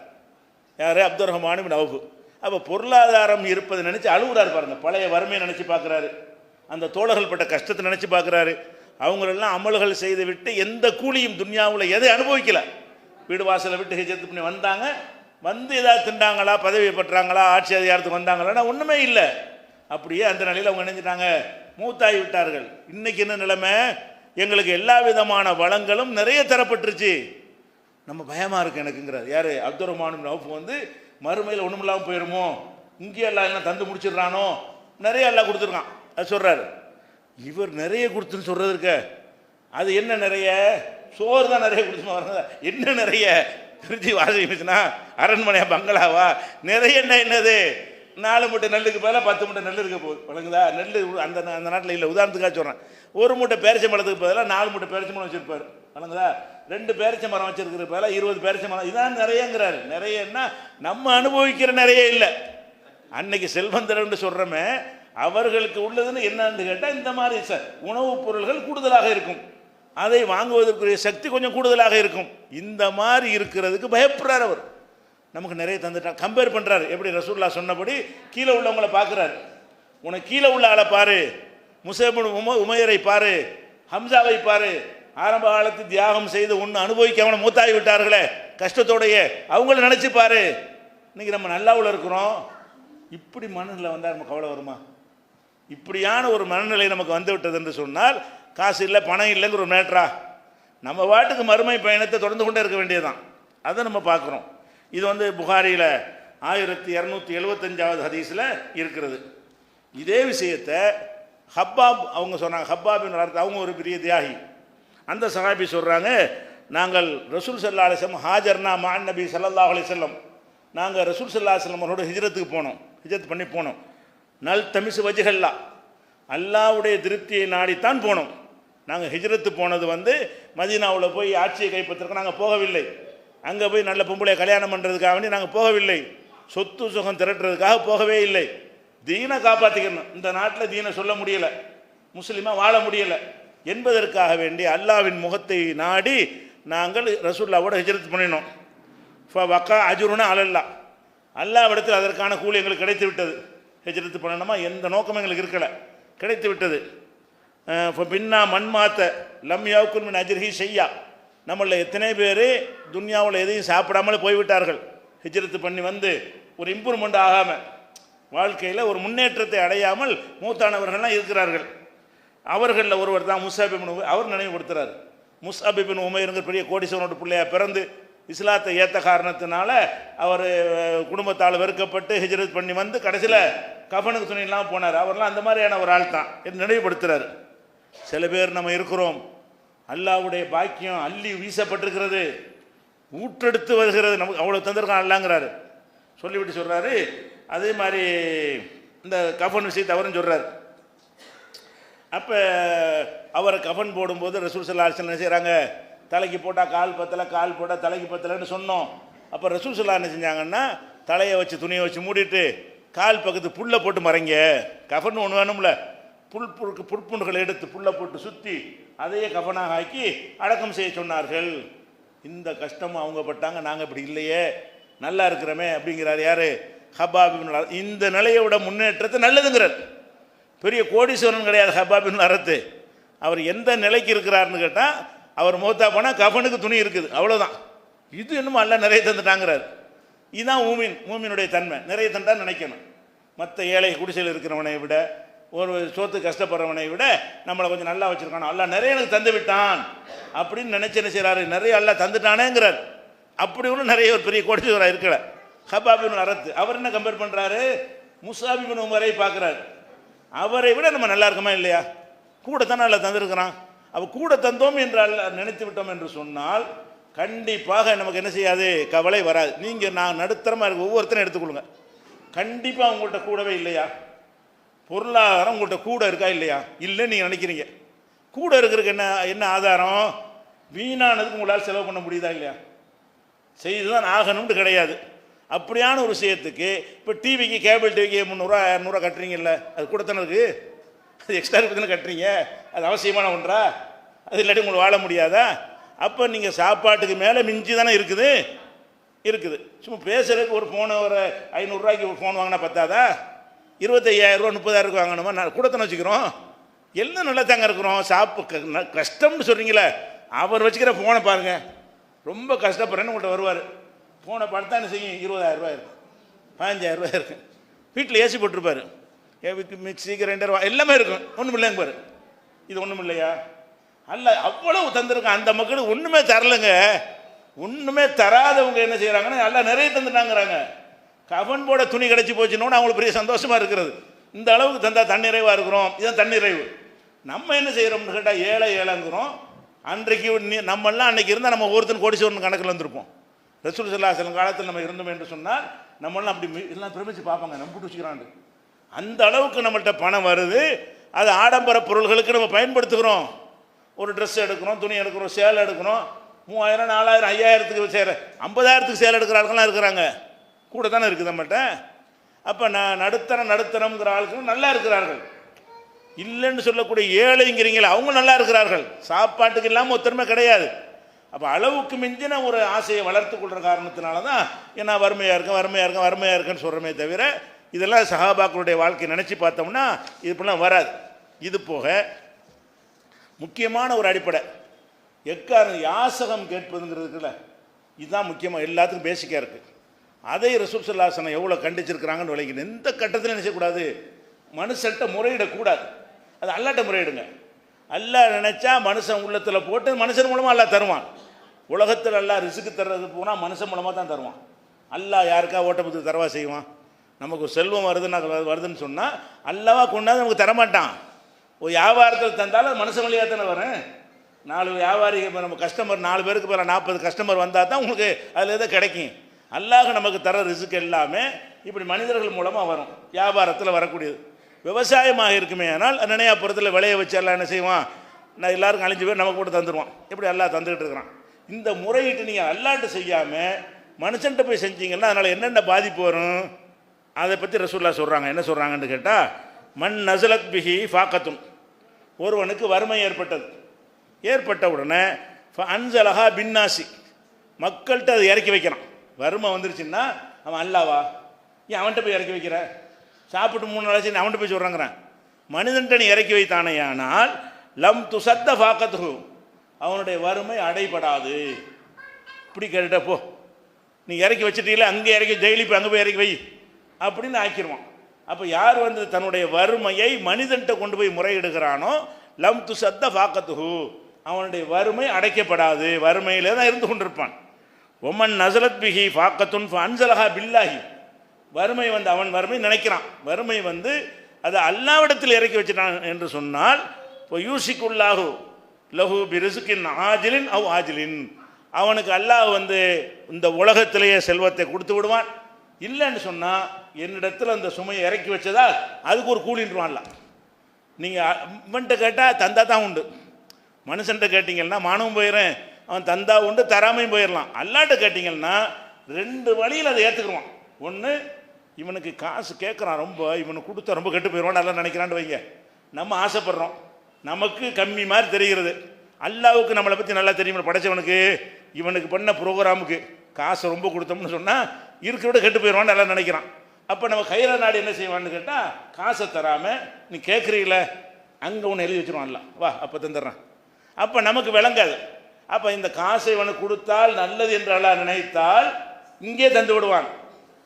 யார்? அப்துல் ரஹ்மான் இப்னு அவுஃப். அப்போ பொருளாதாரம் இருப்பதை நினச்சி அழுகுறாரு பாருங்க. பழைய வறுமையை நினச்சி பார்க்குறாரு, அந்த தோழர்கள் பட்ட கஷ்டத்தை நினச்சி பார்க்குறாரு. அவங்களெல்லாம் அமல்கள் செய்து விட்டு எந்த கூலியும் துன்யாவில் எதை அனுபவிக்கலை. வீடு வாசலை விட்டு ஹிஜ்ரத் பண்ணி வந்தாங்க, வந்து ஏதாவது திண்டாங்களா, பதவி பெற்றாங்களா, ஆட்சி அதிகாரத்துக்கு வந்தாங்களான்னா ஒன்றுமே இல்லை. அப்படியே அந்த நிலையில் அவங்க நினைஞ்சிட்டாங்க, மூத்தாகி விட்டார்கள். இன்றைக்கி என்ன நிலைமை, எங்களுக்கு எல்லா விதமான வளங்களும் நிறைய தரப்பட்டுருச்சு, நம்ம பயமாக இருக்குது எனக்குங்கிறார். யார்? அப்துல் ரஹ்மான் இப்னு அவுஃப் வந்து மறுமையில் ஒன்றும் இல்லாமல் போயிடுமோ, இங்கே எல்லாம் தந்து முடிச்சிடுறானோ, நிறைய எல்லாம் கொடுத்துருக்கான் அது சொல்கிறார். இவர் நிறைய கொடுத்துன்னு சொல்கிறது இருக்க, அது என்ன நிறைய, சோறு தான் நிறைய கொடுத்துன்னு வர்றதா, என்ன நிறைய திருச்சி வாஷிங் மிஷினா, அரண்மனையா, பங்களாவா, நிறைய என்னது, 4 மூட்டை நெல்லுக்கு பதிலாக 10 மூட்டை நெல் இருக்க போகுது. வழங்குதா? நெல் அந்த அந்த நாட்டில் இல்லை. உதாரணத்துக்காக சொல்கிறேன், 1 மூட்டை பேரிச்சை மரத்துக்கு பதிலாக 4 மூட்டை பேரிச்சை மரம் வச்சுருப்பார். வழங்குதா? 2 பேரிச்சை மரம் வச்சிருக்கிற பதிலாக 20 பேரிச்சை மரம். இதான் நிறையங்கிறாரு. நிறையன்னா நம்ம அனுபவிக்கிற நிறைய இல்லை. அன்னைக்கு செல்வந்தர்ன்னு சொல்கிறோமே, அவர்களுக்கு உள்ளதுன்னு என்னன்னு கேட்டால் இந்த மாதிரி உணவுப் பொருள்கள் கூடுதலாக இருக்கும், அதை வாங்குவதற்குரிய சக்தி கொஞ்சம் கூடுதலாக இருக்கும். இந்த மாதிரி இருக்கிறதுக்கு பயப்படுறார் அவர். நமக்கு நிறைய தந்துட்டான். கம்பேர் பண்ணுறாரு. எப்படி? ரசூலுல்லாஹ் சொன்னபடி கீழே உள்ளவங்களை பார்க்குறாரு. உனக்கு கீழே உள்ள ஆளை பாரு, முஸஅப் இப்னு உமைரை பாரு, ஹம்சாவை பாரு, ஆரம்ப காலத்து தியாகம் செய்து ஒன்று அனுபவிக்காமல் மூத்தாகி விட்டார்களே கஷ்டத்தோடைய, அவங்கள நினச்சி பாரு. இன்றைக்கி நம்ம நல்லாவில் இருக்கிறோம். இப்படி மனநிலை வந்தால் நம்ம கவலை வருமா? இப்படியான ஒரு மனநிலை நமக்கு வந்து விட்டது என்று சொன்னால், காசு இல்லை பணம் இல்லைங்கிற ஒரு மேட்ரா, நம்ம வாட்டுக்கு மறுமை பயணத்தை தொடர்ந்து கொண்டே இருக்க வேண்டியதுதான். அதை நம்ம பார்க்குறோம். இது வந்து புகாரியில் 1275வது ஹதீஸில் இருக்கிறது. இதே விஷயத்தை ஹப்பாப் அவங்க சொன்னாங்க. ஹப்பாபின் அர்த்தம், அவங்க ஒரு பெரிய தியாகி. அந்த சஹாபி சொல்கிறாங்க, நாங்கள் ரசூல் ஸல்லல்லாஹு அலைஹி வஸல்லம் ஹாஜர்னா மஅன் நபி ஸல்லல்லாஹு அலைஹி வஸல்லம், நாங்கள் ரசூல் ஸல்லல்லாஹு அலைஹி வஸல்லம் அவரோட ஹிஜ்ரத்துக்கு போனோம், ஹிஜ்ரத் பண்ணி போனோம். நல் தமிசு வஜ்ஹல்லா, அல்லாஹ்வுடைய திருப்தியை நாடித்தான் போனோம். நாங்கள் ஹிஜ்ரத்து போனது வந்து மதீனாவில் போய் ஆட்சியை கைப்பற்றுறதுக்கு நாங்கள் போகவில்லை, அங்கே போய் நல்ல பொம்பளை கல்யாணம் பண்ணுறதுக்காக வேண்டி நாங்கள் போகவில்லை, சொத்து சுகம் திரட்டுறதுக்காக போகவே இல்லை. தீனை காப்பாற்றிக்கணும், இந்த நாட்டில் தீனை சொல்ல முடியலை, முஸ்லீமாக வாழ முடியலை என்பதற்காக வேண்டி அல்லாவின் முகத்தை நாடி நாங்கள் ரசூலுல்லாவோட ஹிஜ்ரத் பண்ணினோம். வக்கா அஜுருனா அலல்லா, அல்லாவிடத்தில் அதற்கான கூலி எங்களுக்கு கிடைத்து விட்டது. ஹிஜ்ரத்து பண்ணணுமா எந்த நோக்கமும் எங்களுக்கு இருக்கலை, கிடைத்து விட்டது. பின்னா மண்மாத்த லம் யாவுக்குன் மின் அஜ்ரிஹி ஷையா, நம்மளில் எத்தனை பேர் துன்யாவில் எதையும் சாப்பிடாமல் போய்விட்டார்கள். ஹிஜ்ரத்து பண்ணி வந்து ஒரு இம்ப்ரூவ்மெண்ட் ஆகாமல், வாழ்க்கையில் ஒரு முன்னேற்றத்தை அடையாமல் மூத்தானவர்கள்லாம் இருக்கிறார்கள். அவர்களில் ஒருவர் தான் முஸ்அப் இப்னு உமைர். அவர் நினைவுபடுத்துகிறார், முஸ்அப் இப்னு உமைருங்கிற பெரிய கோடீஸ்வரனோட பிள்ளையாக பிறந்து இஸ்லாத்தை ஏற்ற காரணத்தினால அவர் குடும்பத்தால் வெறுக்கப்பட்டு ஹிஜ்ரத் பண்ணி வந்து கடைசியில் கஃனுக்கு துணி இல்லாமல் போனார். அவர்லாம் அந்த மாதிரியான ஒரு ஆள் தான் என்று நினைவுபடுத்துகிறார். சில பேர் நம்ம இருக்கிறோம், அல்லாஹ்வுடைய பாக்கியம் அள்ளி வீசப்பட்டிருக்கிறது, ஊற்றெடுத்து வருகிறது, நமக்கு அவ்வளோ தந்திருக்கான் அல்லாங்கிறாரு. சொல்லிவிட்டு சொல்கிறாரு, அதே மாதிரி இந்த கஃன் விஷயத்தை அவரும் சொல்கிறார். அப்போ அவரை கஃன் போடும்போது ரசூல் ஸல்லல்லாஹு அலைஹி வஸல்லம் என்ன செய்கிறாங்க, தலைக்கு போட்டால் கால் பத்தலை, கால் போட்டால் தலைக்கு பத்தலைன்னு சொன்னோம். அப்போ ரசூல் ஸல்லல்லாஹு என்ன செஞ்சாங்கன்னா, தலையை வச்சு துணியை வச்சு மூடிட்டு கால் பக்கத்து புல்லை போட்டு மறைங்க, கஃன் ஒன்று வேணும்ல, புல்புண்களை எடுத்து புல்லை போட்டு சுற்றி அதையே கஃனாக ஆக்கி அடக்கம் செய்ய சொன்னார்கள். இந்த கஷ்டமும் அவங்க பட்டாங்க, நாங்கள் இப்படி இல்லையே, நல்லா இருக்கிறோமே அப்படிங்கிறார் யார், ஹப்பாப் இப்னு அல். இந்த நிலையை விட முன்னேற்றத்தை நல்லதுங்கிறார். பெரிய கோடீஸ்வரன் கிடையாது ஹப்பாப் இப்னு அரத்து. அவர் எந்த நிலைக்கு இருக்கிறார்னு கேட்டால், அவர் மூத்தா போனால் கஃனுக்கு துணி இருக்குது, அவ்வளோதான். இது இன்னும் அல்ல நிறைய தந்துட்டாங்கிறார். இதுதான் மூமினுடைய தன்மை, நிறைய தந்தா நினைக்கணும். மற்ற ஏழை குடிசையில் இருக்கிறவனை விட, ஒரு சோத்து கஷ்டப்படுறவனை விட நம்மளை கொஞ்சம் நல்லா வச்சுருக்கானோ, அல்ல நிறைய எனக்கு தந்து விட்டான் அப்படின்னு நினச்சி என்ன செய்கிறாரு, நிறைய அல்ல தந்துட்டானேங்கிறார். அப்படி ஒன்றும் நிறைய ஒரு பெரிய கோடீஸ்வரராக இருக்கல ஹப்பாப் இப்னு அரத்து. அவர் என்ன கம்பேர் பண்ணுறாரு, முஸ்அப் இப்னு உமரை பார்க்குறாரு. அவரை விட நம்ம நல்லா இருக்குமா இல்லையா, கூட தானே அல்ல தந்திருக்கிறான். அப்போ கூட தந்தோம் என்று நினைத்து விட்டோம் என்று சொன்னால் கண்டிப்பாக நமக்கு என்ன செய்யாது, கவலை வராது. நீங்கள் நான் நடுத்தரமாக இருக்க ஒவ்வொருத்தரும் எடுத்துக்கொள்ளுங்க, கண்டிப்பாக உங்கள்கிட்ட கூடவே இல்லையா, பொருளாதாரம் உங்கள்கிட்ட கூட இருக்கா இல்லையா, இல்லைன்னு நீங்கள் நினைக்கிறீங்க. கூட இருக்கிறதுக்கு என்ன ஆதாரம், வீணானதுக்கு உங்களால் செலவு பண்ண முடியுதா இல்லையா, செய்து தான் ஆகணும்னு கிடையாது. அப்படியான ஒரு விஷயத்துக்கு இப்போ டிவிக்கு கேபிள் டிவிக்கு 300 200 கட்டுறீங்கல்ல, அது கூட தானே இருக்குது, அது எக்ஸ்ட்ரா இருக்கு தானே கட்டுறீங்க, அது அவசியமான ஒன்றா, அது இல்லாட்டி உங்களுக்கு வாழ முடியாதா. அப்போ நீங்கள் சாப்பாட்டுக்கு மேலே மிஞ்சி தானே இருக்குது. சும்மா பேசுகிறதுக்கு ஒரு ஃபோனை ஒரு 500 ரூபாய்க்கு ஒரு ஃபோன் வாங்கினா பத்தாதா, 25,000 ரூபா 30,000 வாங்கணுமா, நான் கூட தானே வச்சுக்கிறோம், எல்லாம் நல்லா தாங்க இருக்கிறோம். கஷ்டம்னு சொல்கிறீங்களே, அவர் வச்சுக்கிற ஃபோனை பாருங்கள், ரொம்ப கஷ்டப்படுறேன்னு உங்கள்கிட்ட வருவார், ஃபோனை பார்த்தா என்ன செய்யும், 20,000 ரூபாய் இருக்கும், 15,000 ரூபாய் இருக்கும், வீட்டில் ஏசி போட்டிருப்பார், மிக்சி கிரைண்டர் எல்லாமே இருக்கும், ஒன்றும் இல்லைங்க பாரு, இது ஒன்றும் இல்லையா, அல்ல அவ்வளவு தந்திருக்கான். அந்த மக்களுக்கு ஒன்றுமே தரலைங்க, ஒன்றுமே தராதவங்க என்ன செய்கிறாங்கன்னா நல்லா நிறைய தந்துட்டாங்கிறாங்க. கஃன் போட துணி கிடச்சி போச்சுன்னு அவங்களுக்கு பெரிய சந்தோஷமாக இருக்கிறது. இந்த அளவுக்கு தந்தா தன்னிறைவாக இருக்கிறோம், இதுதான் தன்னிறைவு. நம்ம என்ன செய்கிறோம்னு கேட்டால் ஏழைங்கிறோம். அன்றைக்கு நம்மெல்லாம் அன்றைக்கி இருந்தால் நம்ம ஒவ்வொருத்தரும் கோடீஸ்வரன் கணக்கில் வந்திருப்போம். ரசூல் ஸல்லல்லாஹு அலைஹி வஸல்லம் காலத்தில் நம்ம இருந்தோம் என்று சொன்னால் நம்மளாம் அப்படி எல்லாம் பிரமிச்சு பார்ப்பாங்க, நம்பிட்டு வச்சுக்கிறாண்டு. அந்த அளவுக்கு நம்மள்கிட்ட பணம் வருது, அது ஆடம்பர பொருள்களுக்கு நம்ம பயன்படுத்துகிறோம். ஒரு ட்ரெஸ் எடுக்கிறோம், துணி எடுக்கிறோம், சேலை எடுக்கிறோம், 3000 4000 5000க்கு சேர 50,000க்கு சேலை எடுக்கிற ஆளுக்கெல்லாம் இருக்கிறாங்க, கூட தானே இருக்குது நம்மகிட்ட. அப்போ நடுத்தரங்கிற ஆளுக்கு நல்லா இருக்கிறார்கள். இல்லைன்னு சொல்லக்கூடிய ஏழைங்கிறீங்களா, அவங்க நல்லா இருக்கிறார்கள், சாப்பாட்டுக்கு இல்லாமல் ஒருத்தருமே கிடையாது. அப்போ அளவுக்கு மிஞ்சின ஒரு ஆசையை வளர்த்து கொள்கிற காரணத்தினால தான் ஏன்னா வறுமையாக இருக்குன்னு சொல்கிறோமே தவிர, இதெல்லாம் சஹாபாக்களுடைய வாழ்க்கையை நினச்சி பார்த்தோம்னா இது இப்படிலாம் வராது. இது போக முக்கியமான ஒரு அடிப்படை எக்காரணம் யாசகம் கேட்பதுங்கிறதுக்குல, இதுதான் முக்கியமாக எல்லாத்துக்கும் பேசிக்காக இருக்குது. அதை ரசூல் ஸல்லல்லாஹு அலைஹி வஸல்லம் எவ்வளோ கண்டிச்சிருக்கிறாங்கன்னு விளைக்கணும். எந்த கட்டத்தில் நினைச்சக்கூடாது, மனுஷன்ட்ட முறையிடக்கூடாது, அது அல்லாட்ட முறையிடுங்க. அல்லாஹ் நினச்சா மனுஷன் உள்ளத்தில் போட்டு மனுஷன் மூலமாக அல்லாஹ் தருவான். உலகத்தில் அல்லாஹ் ரிஸ்க்கு தர்றது போனால் மனுஷன் மூலமாக தான் தருவான். அல்லாஹ் யாருக்கா ஓட்டப்பத்துக்கு தரவா செய்வான். நமக்கு செல்வம் வருதுன்னு சொன்னால் அல்லாவா கொண்டாந்து நமக்கு தரமாட்டான். ஒரு வியாபாரத்தில் தந்தாலும் மனுஷன் வழியாக தானே வரும். 4 வியாபாரி நம்ம கஸ்டமர் 4 பேருக்கு பிற 40 கஸ்டமர் வந்தால் தான் உங்களுக்கு அதில் எதாவது கிடைக்கும். அல்லாஹ் நமக்கு தர ரிஸ்க் எல்லாமே இப்படி மனிதர்கள் மூலமாக வரும், வியாபாரத்தில் வரக்கூடியது. விவசாயமாக இருக்குமே ஆனால் நினையாப்புறத்தில் விளைய வச்சு எல்லாம் என்ன செய்வான், நான் எல்லாருக்கும் அழிஞ்சு பேர் நமக்கு கூட தந்துடுவான். இப்படி எல்லாம் தந்துக்கிட்டு இருக்கிறான். இந்த முறையிட்டு நீங்கள் அல்லாட்டு செய்யாமல் மனுஷன்ட்ட போய் செஞ்சீங்கன்னா அதனால் என்னென்ன பாதிப்பு வரும் அதை பற்றி ரசூலுல்லாஹ் சொல்கிறாங்க. என்ன சொல்கிறாங்கன்னு கேட்டால், மண் நசலத் பிஹி ஃபாக்கத்துன், ஒருவனுக்கு வறுமை ஏற்பட்ட உடனே அன்சலஹா பின்னாசி, மக்கள்கிட்ட அதை இறக்கி வைக்கிறான். வறுமை வந்துருச்சுன்னா அவன் அல்லாவா, ஏன் அவன்கிட்ட போய் இறக்கி வைக்கிற, சாப்பிட்டு 3 நாள் ஆச்சு அவன்கிட்ட போய் சொல்கிறாங்கிறேன். மனிதன்ட்ட நீ இறக்கி வைத்தானேயானால் லம் துசத்த ஃபாக்கத்து, அவனுடைய வறுமை அடைபடாது. இப்படி கேட்டுட்ட போ, நீ இறக்கி வச்சுட்டீங்களே அங்கே இறக்கி டெய்லி போய் அங்கே போய் இறக்கி வை அப்படின்னு ஆக்கிடுவான். அப்போ யார் வந்து தன்னுடைய வறுமையை மனிதன்கிட்ட கொண்டு போய் முறையிடுகிறானோ லம் துசத்த ஃபாக்கத்து, அவனுடைய வறுமை அடைக்கப்படாது, வறுமையிலே தான் இருந்து கொண்டிருப்பான். ஒமன் நசலத் பிஹி ஃபாக்கத்துன் அன்சலஹா பில்லாஹி, வறுமை வந்து அவன் வறுமை நினைக்கிறான், வறுமை வந்து அதை அல்லாவிடத்தில் இறக்கி வச்சுட்டான் என்று சொன்னால் இப்போ யூசிக்குள்ளாகு லஹு பிரிசுக்கின் ஆஜிலின் அவ் ஆஜிலின், அவனுக்கு அல்லாஹ் வந்து இந்த உலகத்திலேயே செல்வத்தை கொடுத்து விடுவான். இல்லைன்னு சொன்னால் என்னிடத்தில் அந்த சுமையை இறக்கி வச்சதா அதுக்கு ஒரு கூலின்றான்ல. நீங்கள் இவன்கிட்ட கேட்டால் தந்தா தான் உண்டு, மனுஷன்கிட்ட கேட்டிங்கன்னா மானவும் போயிடுறேன், அவன் தந்தா உண்டு தராமையும் போயிடலாம். அல்லாட்ட கேட்டிங்கன்னா 2 வழியில் அதை ஏற்றுக்குருவான். ஒன்று, இவனுக்கு காசு கேட்குறான், ரொம்ப இவனுக்கு கொடுத்தா ரொம்ப கெட்டு போயிடுவான் நல்லா நினைக்கிறான்னு வைங்க, நம்ம ஆசைப்படுறோம், நமக்கு கம்மி மாதிரி தெரிகிறது. அல்லாவுக்கு நம்மளை பற்றி நல்லா தெரியும், படைச்சவனுக்கு இவனுக்கு பண்ண ப்ரோக்ராமுக்கு காசை ரொம்ப கொடுத்தோம்னு சொன்னால் இருக்கிறோட கெட்டு போயிடுவான்னு நல்லா நினைக்கிறான். அப்போ நம்ம கையில நாடு என்ன செய்வான்னு கேட்டால் காசை தராமல் நீ கேட்குறீங்கள அங்கே ஒன்று எழுதி வச்சுருவான்ல, வா அப்போ தந்துடுறான். அப்போ நமக்கு விளங்காது. அப்போ இந்த காசை இவனுக்கு கொடுத்தால் நல்லது என்று அல்லாஹ் நினைத்தால் இங்கே தந்து விடுவான்.